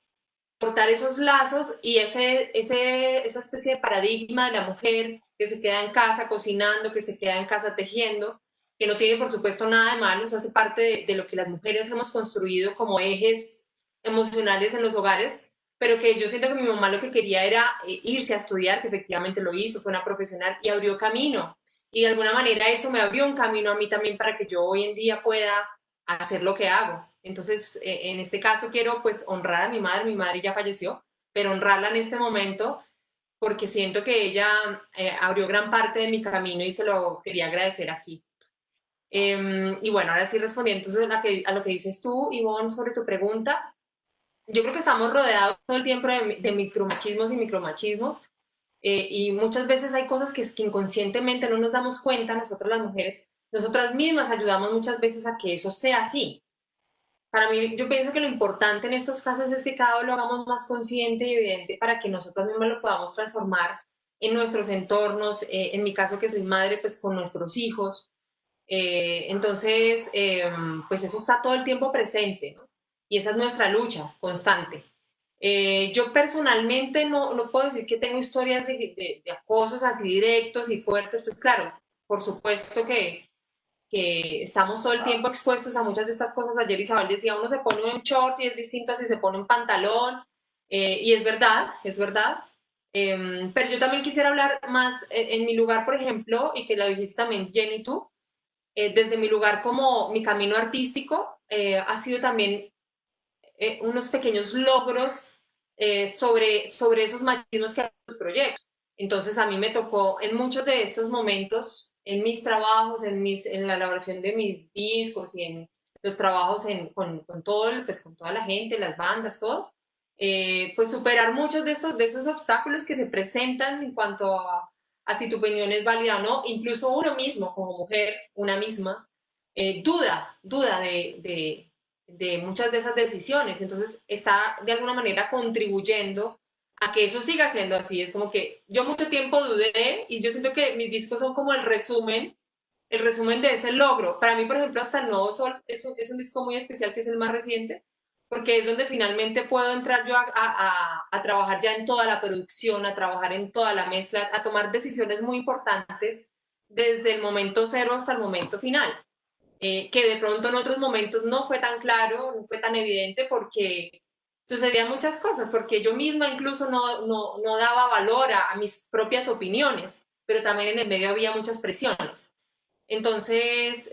cortar esos lazos y esa especie de paradigma de la mujer que se queda en casa cocinando, que se queda en casa tejiendo, que no tiene por supuesto nada de malo, eso hace parte de lo que las mujeres hemos construido como ejes emocionales en los hogares, pero que yo siento que mi mamá lo que quería era irse a estudiar, que efectivamente lo hizo, fue una profesional y abrió camino. Y de alguna manera eso me abrió un camino a mí también para que yo hoy en día pueda hacer lo que hago. Entonces, en este caso quiero pues honrar a mi madre ya falleció, pero honrarla en este momento porque siento que ella abrió gran parte de mi camino y se lo quería agradecer aquí. Y bueno, ahora sí respondiendo entonces a lo que dices tú, Ivonne, sobre tu pregunta, yo creo que estamos rodeados todo el tiempo de micromachismos y micromachismos, y muchas veces hay cosas que inconscientemente no nos damos cuenta, nosotros las mujeres, nosotras mismas ayudamos muchas veces a que eso sea así. Para mí, yo pienso que lo importante en estos casos es que cada uno lo hagamos más consciente y evidente para que nosotros mismos lo podamos transformar en nuestros entornos, en mi caso que soy madre, pues con nuestros hijos. Entonces, pues eso está todo el tiempo presente, ¿no? Y esa es nuestra lucha constante. Yo personalmente no puedo decir que tengo historias de acosos así directos y fuertes, pues claro, por supuesto que estamos todo el tiempo expuestos a muchas de estas cosas. Ayer Isabel decía, uno se pone un short y es distinto a si se pone un pantalón, y es verdad, es verdad. Pero yo también quisiera hablar más en mi lugar, por ejemplo, y que la dijiste también Jenny tú, desde mi lugar como mi camino artístico, ha sido también unos pequeños logros sobre esos machismos que hay en los proyectos. Entonces a mí me tocó en muchos de estos momentos, en mis trabajos, en la elaboración de mis discos y en los trabajos con todo, pues, con toda la gente, las bandas, todo, pues superar muchos de esos obstáculos que se presentan en cuanto a si tu opinión es válida o no, incluso uno mismo como mujer, una misma, duda de muchas de esas decisiones. Entonces está de alguna manera contribuyendo a que eso siga siendo así. Es como que yo mucho tiempo dudé y yo siento que mis discos son como el resumen el resumen de ese logro. Para mí, por ejemplo, hasta el Nuevo Sol es un disco muy especial, que es el más reciente, porque es donde finalmente puedo entrar yo a trabajar ya en toda la producción, a trabajar en toda la mezcla, a tomar decisiones muy importantes desde el momento cero hasta el momento final. Que de pronto en otros momentos no fue tan claro, no fue tan evidente porque sucedían muchas cosas, porque yo misma incluso no daba valor a mis propias opiniones, pero también en el medio había muchas presiones. Entonces,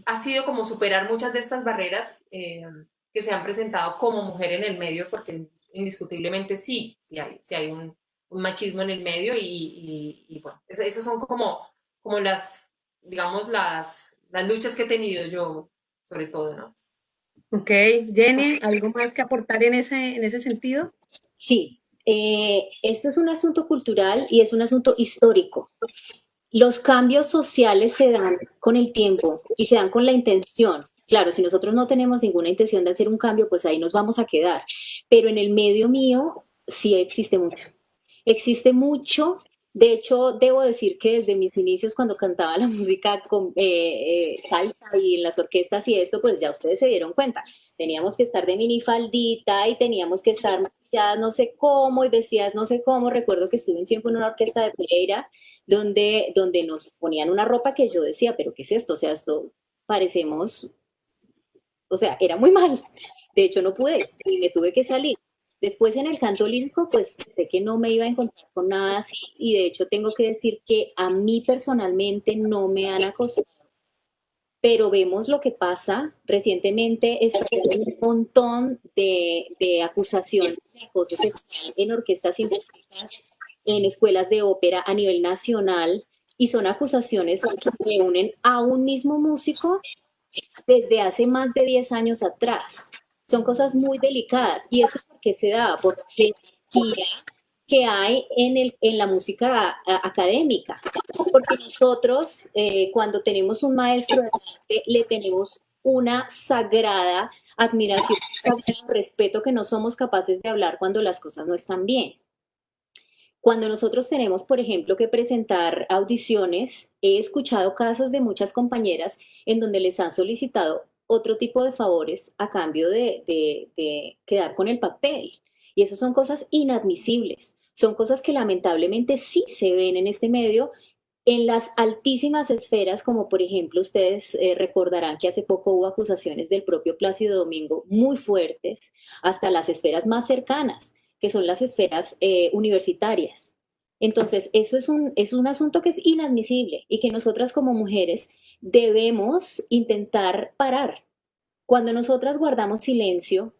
ha sido como superar muchas de estas barreras que se han presentado como mujer en el medio, porque indiscutiblemente sí hay un machismo en el medio y bueno, esas son como las, digamos, las luchas que he tenido yo, sobre todo, ¿no? Ok, Jenny, ¿algo más que aportar en ese sentido? Sí, esto es un asunto cultural y es un asunto histórico. Los cambios sociales se dan con el tiempo y se dan con la intención. Claro, si nosotros no tenemos ninguna intención de hacer un cambio, pues ahí nos vamos a quedar. Pero en el medio mío sí existe mucho. Existe mucho. De hecho, debo decir que desde mis inicios, cuando cantaba la música con salsa y en las orquestas y esto, pues ya ustedes se dieron cuenta. Teníamos que estar de minifaldita y teníamos que estar maquilladas no sé cómo y vestidas no sé cómo. Recuerdo que estuve un tiempo en una orquesta de Pereira donde nos ponían una ropa que yo decía, pero ¿qué es esto? O sea, esto parecemos, o sea, era muy mal. De hecho, no pude y me tuve que salir. Después en el canto lírico, pues sé que no me iba a encontrar con nada así y de hecho tengo que decir que a mí personalmente no me han acosado, pero vemos lo que pasa. Recientemente está un montón de acusaciones de acoso sexual en orquestas sinfónicas, en escuelas de ópera a nivel nacional, y son acusaciones que se reúnen a un mismo músico desde hace más de 10 años atrás. Son cosas muy delicadas. ¿Y esto por qué se da? Por la jerarquía que hay en la música académica. Porque nosotros, cuando tenemos un maestro de arte, le tenemos una sagrada admiración, un sagrado respeto que no somos capaces de hablar cuando las cosas no están bien. Cuando nosotros tenemos, por ejemplo, que presentar audiciones, he escuchado casos de muchas compañeras en donde les han solicitado otro tipo de favores a cambio de quedar con el papel. Y eso son cosas inadmisibles. Son cosas que lamentablemente sí se ven en este medio en las altísimas esferas, como por ejemplo ustedes recordarán que hace poco hubo acusaciones del propio Plácido Domingo muy fuertes, hasta las esferas más cercanas, que son las esferas universitarias. Entonces, eso es un asunto que es inadmisible y que nosotras como mujeres debemos intentar parar. Cuando nosotras guardamos silencio,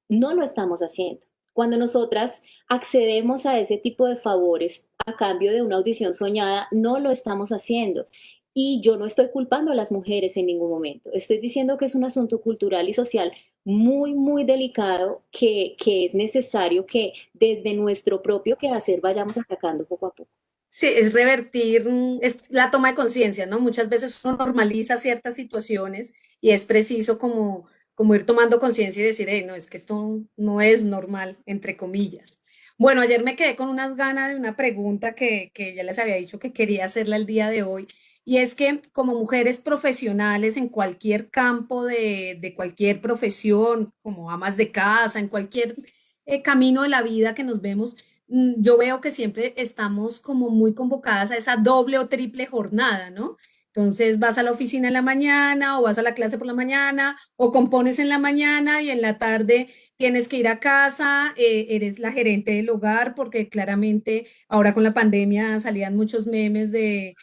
no lo estamos haciendo. Cuando nosotras accedemos a ese tipo de favores a cambio de una audición soñada, no lo estamos haciendo. Y yo no estoy culpando a las mujeres en ningún momento. Estoy diciendo que es un asunto cultural y social muy, muy delicado que es necesario que desde nuestro propio quehacer vayamos atacando poco a poco. Sí, es revertir, es la toma de conciencia, ¿no? Muchas veces uno normaliza ciertas situaciones y es preciso como ir tomando conciencia y decir, hey, no, es que esto no es normal, entre comillas. Bueno, ayer me quedé con unas ganas de una pregunta que ya les había dicho que quería hacerla el día de hoy, y es que como mujeres profesionales en cualquier campo de cualquier profesión, como amas de casa, en cualquier camino de la vida que nos vemos, yo veo que siempre estamos como muy convocadas a esa doble o triple jornada, ¿no? Entonces vas a la oficina en la mañana o vas a la clase por la mañana o compones en la mañana y en la tarde tienes que ir a casa, eres la gerente del hogar porque claramente ahora con la pandemia salían muchos memes de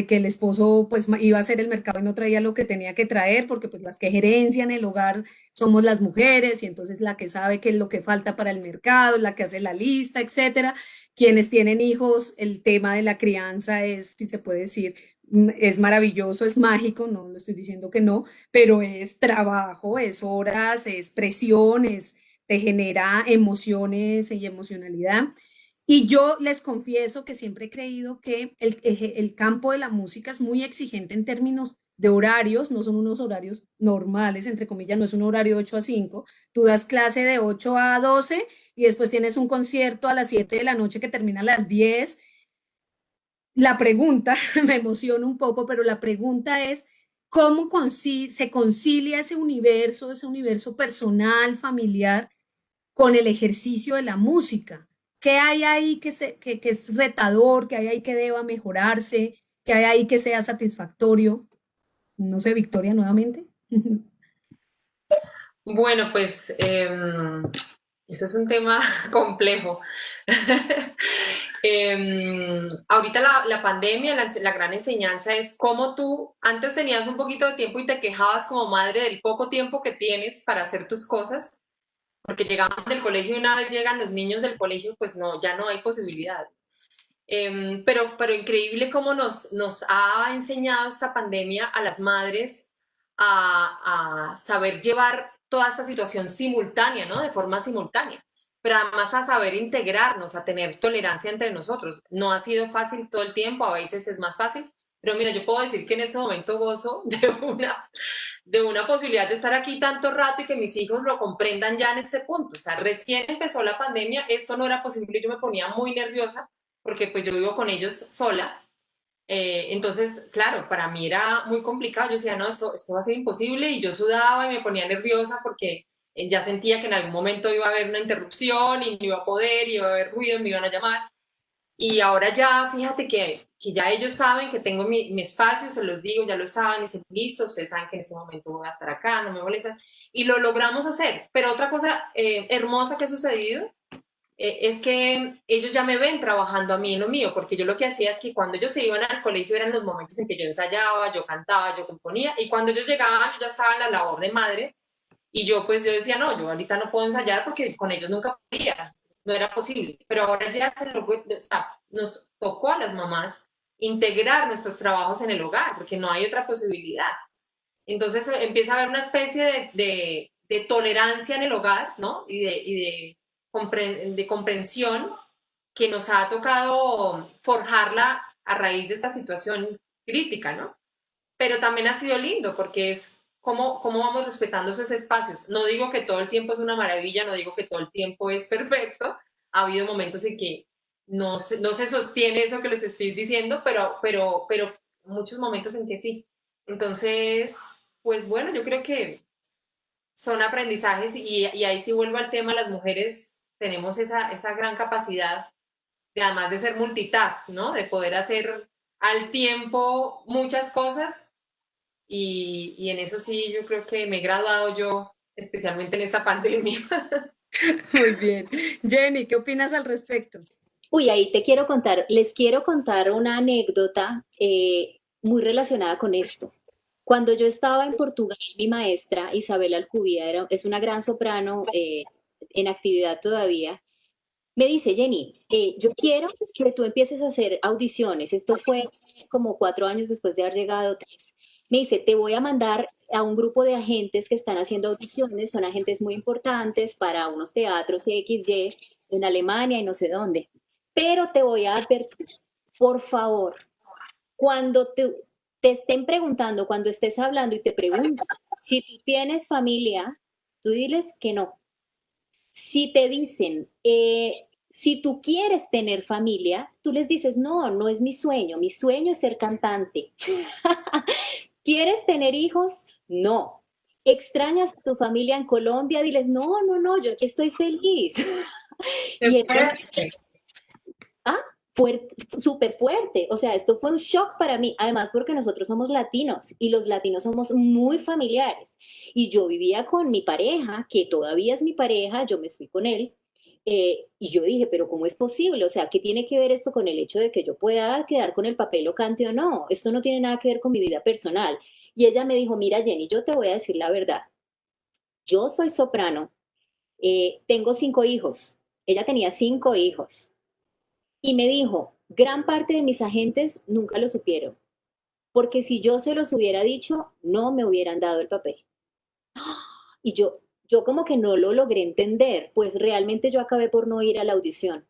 que el esposo pues iba a hacer el mercado y no traía lo que tenía que traer porque pues las que gerencian el hogar somos las mujeres y entonces la que sabe qué es lo que falta para el mercado, la que hace la lista, etcétera. Quienes tienen hijos, el tema de la crianza es, si se puede decir, es maravilloso, es mágico, no lo estoy diciendo que no, pero es trabajo, es horas, es presión, te genera emociones y emocionalidad. Y yo les confieso que siempre he creído que el campo de la música es muy exigente en términos de horarios, no son unos horarios normales, entre comillas, no es un horario de 8 a 5. Tú das clase de 8 a 12 y después tienes un concierto a las 7 de la noche que termina a las 10. la pregunta, me emociona un poco, pero la pregunta es, ¿cómo se concilia ese universo personal, familiar, con el ejercicio de la música? ¿Qué hay ahí que es retador? ¿Qué hay ahí que deba mejorarse? ¿Qué hay ahí que sea satisfactorio? No sé, Victoria, nuevamente. Bueno, pues este es un tema complejo. Ahorita la pandemia, la gran enseñanza es cómo tú antes tenías un poquito de tiempo y te quejabas como madre del poco tiempo que tienes para hacer tus cosas, porque llegaban del colegio y una vez llegan los niños del colegio, pues no, ya no hay posibilidad. Pero increíble cómo nos ha enseñado esta pandemia a las madres a saber llevar toda esta situación simultánea, ¿no? De forma simultánea, pero además a saber integrarnos, a tener tolerancia entre nosotros. No ha sido fácil todo el tiempo, a veces es más fácil, pero mira, yo puedo decir que en este momento gozo de una posibilidad de estar aquí tanto rato y que mis hijos lo comprendan ya en este punto. O sea, recién empezó la pandemia, esto no era posible, yo me ponía muy nerviosa porque pues yo vivo con ellos sola. Entonces, claro, para mí era muy complicado. Yo decía, no, esto va a ser imposible y yo sudaba y me ponía nerviosa porque ya sentía que en algún momento iba a haber una interrupción y no iba a poder, iba a haber ruido, me iban a llamar. Y ahora ya, fíjate que ya ellos saben que tengo mi espacio, se los digo, ya lo saben, y dicen, listo, ustedes saben que en este momento voy a estar acá, no me molestan. Y lo logramos hacer. Pero otra cosa hermosa que ha sucedido es que ellos ya me ven trabajando a mí en lo mío, porque yo lo que hacía es que cuando ellos se iban al colegio eran los momentos en que yo ensayaba, yo cantaba, yo componía, y cuando ellos llegaban yo ya estaba en la labor de madre, y yo pues yo decía, no, yo ahorita no puedo ensayar porque con ellos nunca podía, no era posible, pero ahora ya o sea, nos tocó a las mamás integrar nuestros trabajos en el hogar, porque no hay otra posibilidad. Entonces empieza a haber una especie de tolerancia en el hogar, ¿no? De comprensión que nos ha tocado forjarla a raíz de esta situación crítica, ¿no? Pero también ha sido lindo porque es cómo vamos respetando esos espacios. No digo que todo el tiempo es una maravilla, no digo que todo el tiempo es perfecto. Ha habido momentos en que no se sostiene eso que les estoy diciendo, pero muchos momentos en que sí. Entonces, pues bueno, yo creo que son aprendizajes y ahí sí vuelvo al tema, las mujeres tenemos esa gran capacidad de además de ser multitask, ¿no? De poder hacer al tiempo muchas cosas y en eso sí yo creo que me he graduado yo, especialmente en esta pandemia. Muy bien. Jenny, ¿qué opinas al respecto? Uy, ahí te quiero contar, les quiero contar una anécdota muy relacionada con esto. Cuando yo estaba en Portugal, mi maestra Isabel Alcubía es una gran soprano en actividad todavía. Me dice, Jenny, yo quiero que tú empieces a hacer audiciones. Esto fue como 4 años después de haber llegado, 3. Me dice, te voy a mandar a un grupo de agentes que están haciendo audiciones, son agentes muy importantes para unos teatros XY en Alemania y no sé dónde. Pero te voy a advertir, por favor, cuando te estén preguntando, cuando estés hablando y te pregunten si tú tienes familia, tú diles que no. Si te dicen, si tú quieres tener familia, tú les dices, no, no es mi sueño es ser cantante. ¿Quieres tener hijos? No. ¿Extrañas a tu familia en Colombia? Diles, no, no, no, yo aquí estoy feliz. Qué Y eso fuerte. ah, fuerte, súper fuerte. O sea, esto fue un shock para mí, además porque nosotros somos latinos y los latinos somos muy familiares. Y yo vivía con mi pareja, que todavía es mi pareja, yo me fui con él. Y yo dije, pero ¿cómo es posible? O sea, ¿qué tiene que ver esto con el hecho de que yo pueda quedar con el papel o cante o no? Esto no tiene nada que ver con mi vida personal. Y ella me dijo, mira, Jenny, yo te voy a decir la verdad. Yo soy soprano, tengo 5 hijos. Ella tenía 5 hijos. Y me dijo, gran parte de mis agentes nunca lo supieron, porque si yo se los hubiera dicho, no me hubieran dado el papel. Y yo como que no lo logré entender, pues realmente yo acabé por no ir a la audición.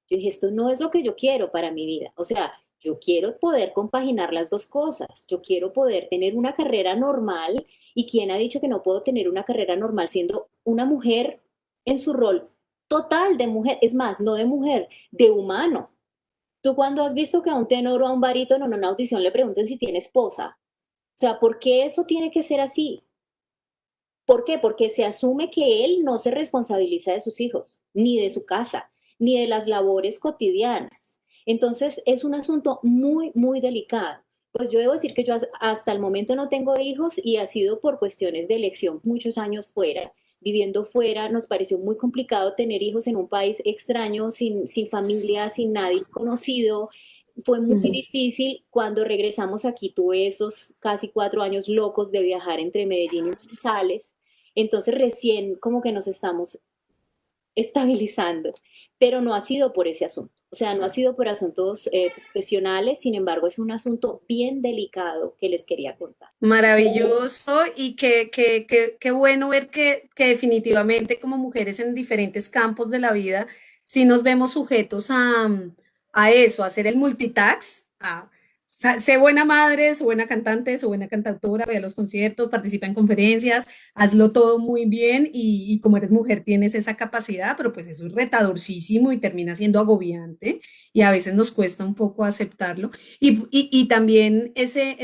Yo dije, esto no es lo que yo quiero para mi vida. O sea, yo quiero poder compaginar las dos cosas. Yo quiero poder tener una carrera normal. ¿Y quién ha dicho que no puedo tener una carrera normal siendo una mujer en su rol total de mujer? Es más, no de mujer, de humano. ¿Tú cuando has visto que a un tenor o a un barítono en una audición le pregunten si tiene esposa? O sea, ¿por qué eso tiene que ser así? ¿Por qué? Porque se asume que él no se responsabiliza de sus hijos, ni de su casa, ni de las labores cotidianas. Entonces, es un asunto muy, muy delicado. Pues yo debo decir que yo hasta el momento no tengo hijos y ha sido por cuestiones de elección muchos años fuera. Viviendo fuera, nos pareció muy complicado tener hijos en un país extraño, sin familia, sin nadie conocido. Fue muy Ujú. difícil. Cuando regresamos aquí, tuve esos casi 4 años locos de viajar entre Medellín y Manizales. Entonces recién como que nos estamos estabilizando, pero no ha sido por ese asunto. O sea, no ha sido por asuntos profesionales, sin embargo, es un asunto bien delicado que les quería contar. Maravilloso y qué bueno ver que definitivamente como mujeres en diferentes campos de la vida sí nos vemos sujetos a eso, a hacer el multitask, sé buena madre, sé buena cantante, sé buena cantautora, ve a los conciertos, participa en conferencias, hazlo todo muy bien y como eres mujer tienes esa capacidad, pero pues eso es retadorcísimo y termina siendo agobiante y a veces nos cuesta un poco aceptarlo. Y también ese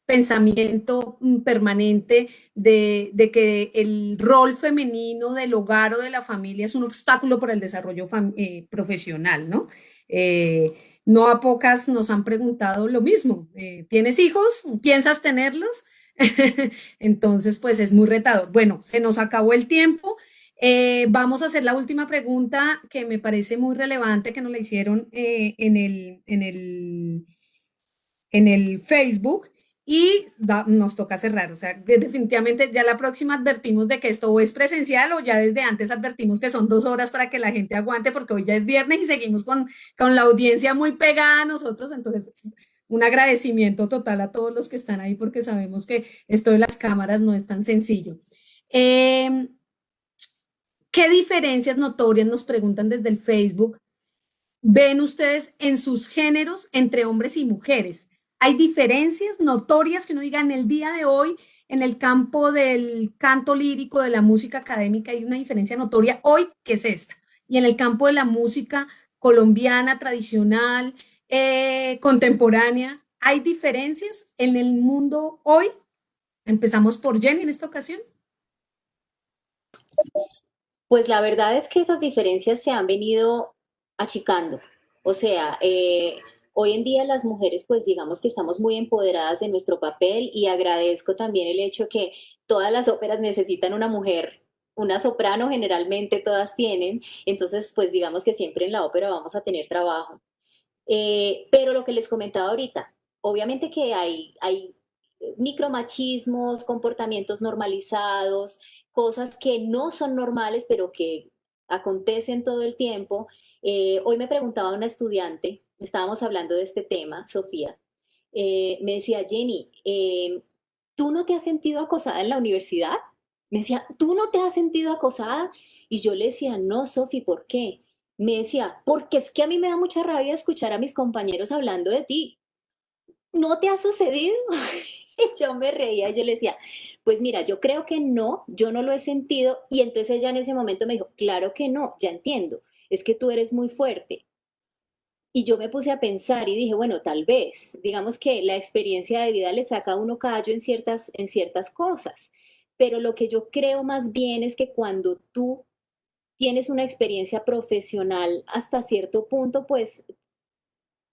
pensamiento permanente de que el rol femenino del hogar o de la familia es un obstáculo para el desarrollo profesional, ¿no? Eh, no a pocas nos han preguntado lo mismo. ¿Tienes hijos? ¿Piensas tenerlos? Entonces, pues es muy retador. Bueno, se nos acabó el tiempo. Vamos a hacer la última pregunta que me parece muy relevante que nos la hicieron en el Facebook y nos toca cerrar. O sea, definitivamente ya la próxima advertimos de que esto o es presencial o ya desde antes advertimos que son 2 horas para que la gente aguante porque hoy ya es viernes y seguimos con la audiencia muy pegada a nosotros. Entonces, un agradecimiento total a todos los que están ahí porque sabemos que esto de las cámaras no es tan sencillo. Eh, ¿Qué diferencias notorias nos preguntan desde el Facebook ven ustedes en sus géneros entre hombres y mujeres? ¿Hay diferencias notorias que uno diga en el día de hoy, en el campo del canto lírico, de la música académica, hay una diferencia notoria hoy que es esta? Y en el campo de la música colombiana, tradicional, contemporánea, ¿hay diferencias en el mundo hoy? Empezamos por Jenny en esta ocasión. Pues la verdad es que esas diferencias se han venido achicando. O sea, hoy en día las mujeres, pues digamos que estamos muy empoderadas de nuestro papel y agradezco también el hecho que todas las óperas necesitan una mujer, una soprano generalmente todas tienen, entonces pues digamos que siempre en la ópera vamos a tener trabajo. Pero lo que les comentaba ahorita, obviamente que hay micromachismos, comportamientos normalizados, cosas que no son normales, pero que acontecen todo el tiempo. Hoy me preguntaba una estudiante, estábamos hablando de este tema, Sofía, me decía, Jenny, ¿tú no te has sentido acosada en la universidad? Me decía, ¿tú no te has sentido acosada? Y yo le decía, no, Sofi, ¿por qué? Me decía, porque es que a mí me da mucha rabia escuchar a mis compañeros hablando de ti. ¿No te ha sucedido? Y yo me reía y yo le decía, pues mira, yo creo que no, yo no lo he sentido. Y entonces ella en ese momento me dijo, claro que no, ya entiendo, es que tú eres muy fuerte. Y yo me puse a pensar y dije, bueno, tal vez, digamos que la experiencia de vida le saca a uno callo en ciertas cosas. Pero lo que yo creo más bien es que cuando tú tienes una experiencia profesional hasta cierto punto, pues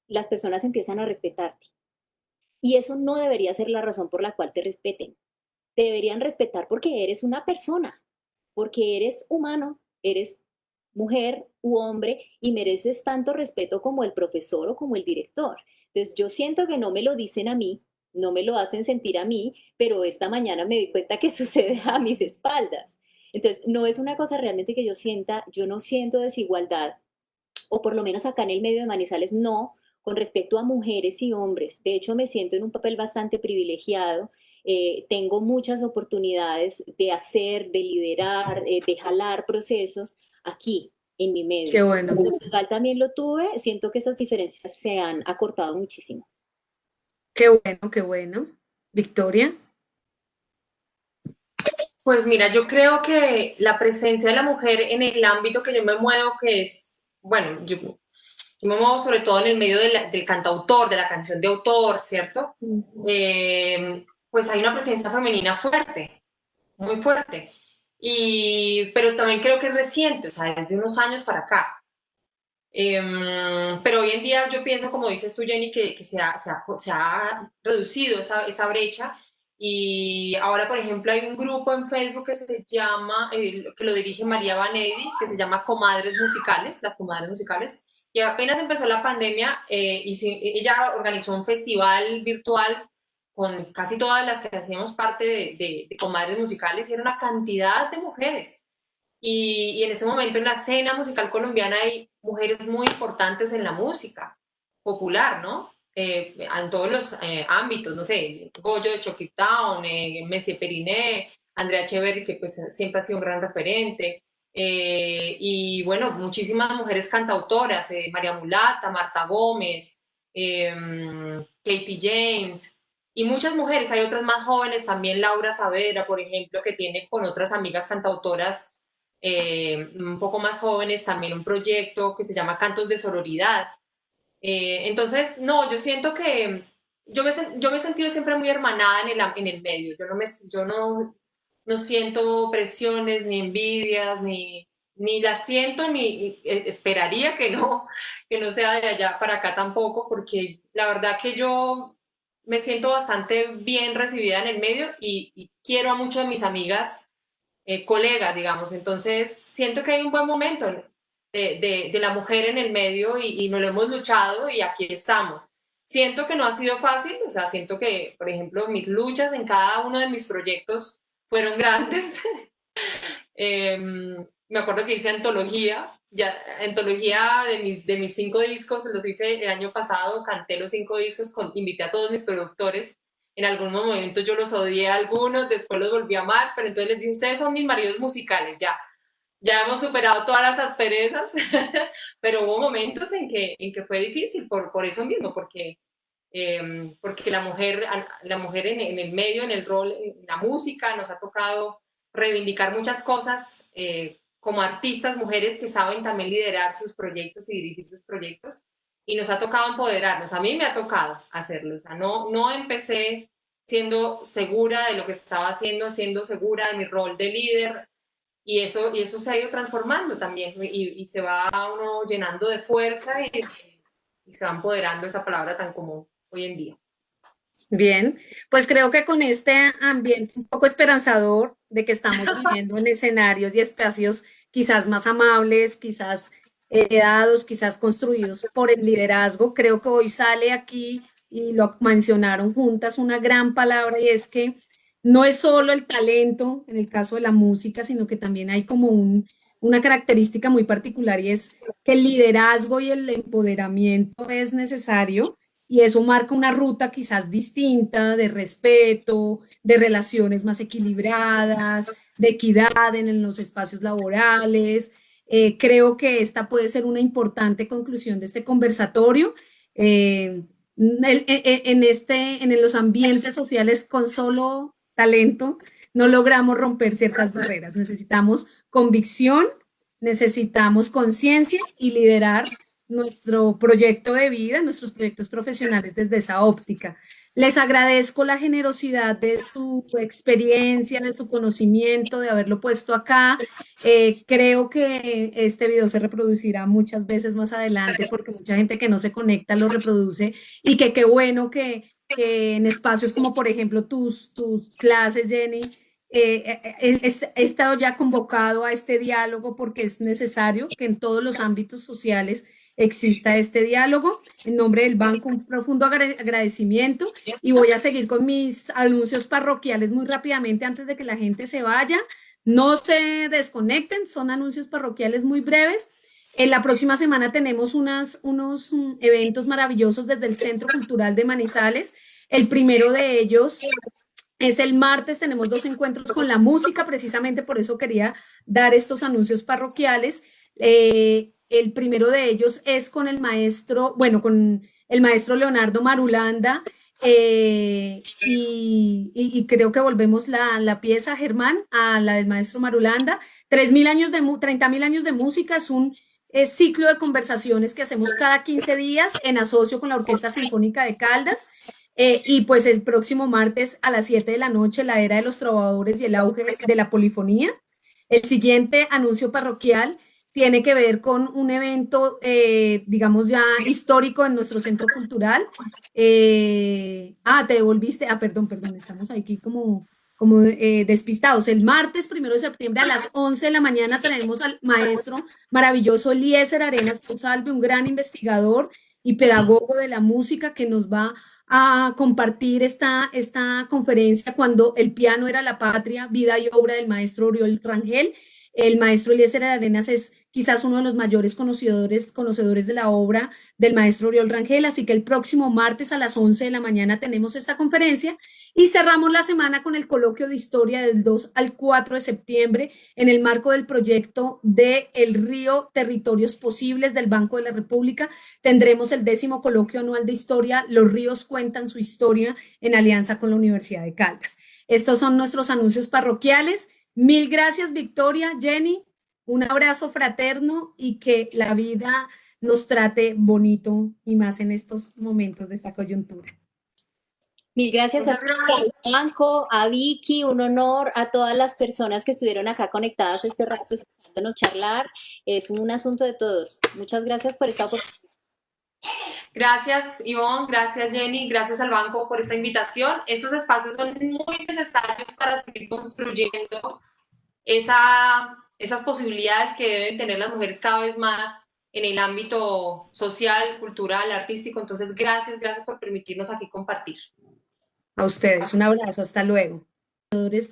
las personas empiezan a respetarte. Y eso no debería ser la razón por la cual te respeten. Te deberían respetar porque eres una persona, porque eres humano, eres mujer u hombre y mereces tanto respeto como el profesor o como el director. Entonces yo siento que no me lo dicen a mí, no me lo hacen sentir a mí, pero esta mañana me di cuenta que sucede a mis espaldas. Entonces no es una cosa realmente que yo sienta, yo no siento desigualdad, o por lo menos acá en el medio de Manizales no, con respecto a mujeres y hombres. De hecho, me siento en un papel bastante privilegiado. Tengo muchas oportunidades de hacer, de liderar, de jalar procesos aquí, en mi Qué medio. bueno, En Portugal también lo tuve, siento que esas diferencias se han acortado muchísimo. qué bueno, qué bueno. Victoria. Pues mira, yo creo que la presencia de la mujer en el ámbito que yo me muevo, que es, bueno, yo sobre todo en el medio del cantautor, de la canción de autor, ¿cierto? Pues hay una presencia femenina fuerte, muy fuerte. Pero también creo que es reciente, o sea, es de unos años para acá. Pero hoy en día yo pienso, como dices tú, Jenny, que se ha reducido esa brecha. Y ahora, por ejemplo, hay un grupo en Facebook que se llama, que lo dirige María Vanedi, que se llama Comadres Musicales, las Comadres Musicales. Y apenas empezó la pandemia, ella organizó un festival virtual con casi todas las que hacíamos parte de Comadres Musicales, y era una cantidad de mujeres. Y en ese momento en la escena musical colombiana hay mujeres muy importantes en la música popular, ¿no? En todos los ámbitos, no sé, Goyo de Chucky Town, Messi Periné, Andrea Echeverry, que pues siempre ha sido un gran referente, y bueno, muchísimas mujeres cantautoras, María Mulata, Marta Gómez, Katie James, y muchas mujeres, hay otras más jóvenes también, Laura Saavedra, por ejemplo, que tiene con otras amigas cantautoras un poco más jóvenes también un proyecto que se llama Cantos de Sororidad. Entonces, no, yo siento que yo me he sentido siempre muy hermanada en el medio. Yo no siento presiones, ni envidias, ni las siento, ni esperaría que no sea de allá para acá tampoco, porque la verdad que yo me siento bastante bien recibida en el medio y quiero a muchas de mis amigas, colegas, digamos. Entonces, siento que hay un buen momento de la mujer en el medio y no lo hemos luchado y aquí estamos. Siento que no ha sido fácil, o sea, siento que, por ejemplo, mis luchas en cada uno de mis proyectos fueron grandes. Me acuerdo que hice antología de mis 5 discos, los hice el año pasado, canté los 5 discos, invité a todos mis productores. En algún momento yo los odié a algunos, después los volví a amar, pero entonces les dije, ustedes son mis maridos musicales, ya hemos superado todas las asperezas, pero hubo momentos en que fue difícil por eso mismo, porque la mujer en el medio, en el rol, en la música, nos ha tocado reivindicar muchas cosas, como artistas, mujeres que saben también liderar sus proyectos y dirigir sus proyectos, y nos ha tocado empoderarnos. A mí me ha tocado hacerlo, o sea, no empecé siendo segura de lo que estaba haciendo, siendo segura de mi rol de líder, y eso se ha ido transformando también, y se va uno llenando de fuerza y se va empoderando, esa palabra tan común hoy en día. Bien, pues creo que con este ambiente un poco esperanzador de que estamos viviendo en escenarios y espacios quizás más amables, quizás heredados, quizás construidos por el liderazgo, creo que hoy sale aquí y lo mencionaron juntas una gran palabra, y es que no es solo el talento en el caso de la música, sino que también hay como una característica muy particular, y es que el liderazgo y el empoderamiento es necesario, y eso marca una ruta quizás distinta de respeto, de relaciones más equilibradas, de equidad en los espacios laborales. Creo que esta puede ser una importante conclusión de este conversatorio. En los ambientes sociales con solo talento no logramos romper ciertas barreras. Necesitamos convicción, necesitamos conciencia y liderar nuestro proyecto de vida, nuestros proyectos profesionales desde esa óptica. Les agradezco la generosidad de su experiencia, de su conocimiento, de haberlo puesto acá. Creo que este video se reproducirá muchas veces más adelante, porque mucha gente que no se conecta lo reproduce, y que qué bueno que en espacios como por ejemplo tus clases, Jenny, he estado ya convocado a este diálogo, porque es necesario que en todos los ámbitos sociales exista este diálogo. En nombre del banco, un profundo agradecimiento, y voy a seguir con mis anuncios parroquiales muy rápidamente antes de que la gente se vaya. No se desconecten, son anuncios parroquiales muy breves. En la próxima semana tenemos unos eventos maravillosos desde el Centro Cultural de Manizales. El primero de ellos es el martes, tenemos 2 encuentros con la música, precisamente por eso quería dar estos anuncios parroquiales. El primero de ellos es con el maestro, bueno, con el maestro Leonardo Marulanda, y creo que volvemos la pieza, Germán, a la del maestro Marulanda. 30.000 años de música es un ciclo de conversaciones que hacemos cada 15 días en asocio con la Orquesta Sinfónica de Caldas. Y pues el próximo martes a las 7 de la noche, la era de los trovadores y el auge de la polifonía. El siguiente anuncio parroquial tiene que ver con un evento, digamos, ya histórico en nuestro centro cultural. Te devolviste. Perdón, estamos aquí como despistados. El martes 1 de septiembre a las 11 de la mañana tenemos al maestro maravilloso Eliezer Arenas Ponsalve, un gran investigador y pedagogo de la música que nos va a compartir esta conferencia cuando el piano era la patria, vida y obra del maestro Oriol Rangel. El maestro Eliezer Arenas es quizás uno de los mayores conocedores de la obra del maestro Oriol Rangel, así que el próximo martes a las 11 de la mañana tenemos esta conferencia y cerramos la semana con el coloquio de historia del 2 al 4 de septiembre en el marco del proyecto de El Río Territorios Posibles del Banco de la República. Tendremos el 10º coloquio anual de historia, Los ríos cuentan su historia, en alianza con la Universidad de Caldas. Estos son nuestros anuncios parroquiales. Mil gracias, Victoria, Jenny. Un abrazo fraterno y que la vida nos trate bonito y más en estos momentos de esta coyuntura. Mil gracias a Banco, a Vicky, un honor a todas las personas que estuvieron acá conectadas este rato escuchándonos charlar. Es un asunto de todos. Muchas gracias por esta oportunidad. Gracias, Ivonne, gracias, Jenny, gracias al banco por esta invitación. Estos espacios son muy necesarios para seguir construyendo esas posibilidades que deben tener las mujeres cada vez más en el ámbito social, cultural, artístico. Entonces, gracias por permitirnos aquí compartir. A ustedes, un abrazo, hasta luego.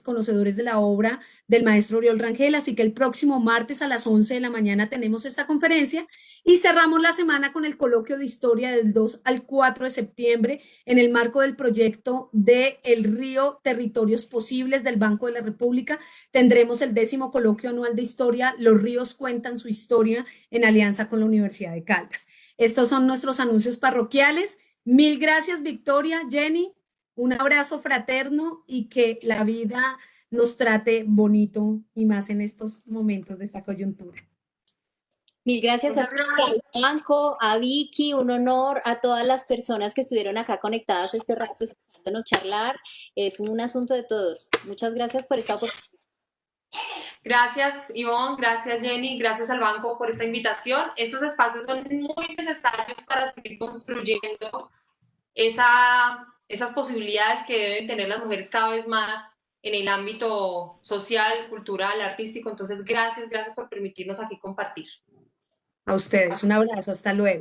Conocedores de la obra del maestro Oriol Rangel, así que el próximo martes a las 11 de la mañana tenemos esta conferencia y cerramos la semana con el coloquio de historia del 2 al 4 de septiembre en el marco del proyecto de El Río Territorios Posibles del Banco de la República. Tendremos el 10º coloquio anual de historia, Los ríos cuentan su historia, en alianza con la Universidad de Caldas. Estos son nuestros anuncios parroquiales. Mil gracias, Victoria, Jenny. Un abrazo fraterno y que la vida nos trate bonito y más en estos momentos de esta coyuntura. Mil gracias a Banco, a Vicky, un honor a todas las personas que estuvieron acá conectadas este rato escuchándonos charlar. Es un asunto de todos. Muchas gracias por esta oportunidad. Gracias, Ivonne, gracias, Jenny, gracias al banco por esta invitación. Estos espacios son muy necesarios para seguir construyendo esas posibilidades que deben tener las mujeres cada vez más en el ámbito social, cultural, artístico. Entonces, gracias por permitirnos aquí compartir. A ustedes, un abrazo, hasta luego.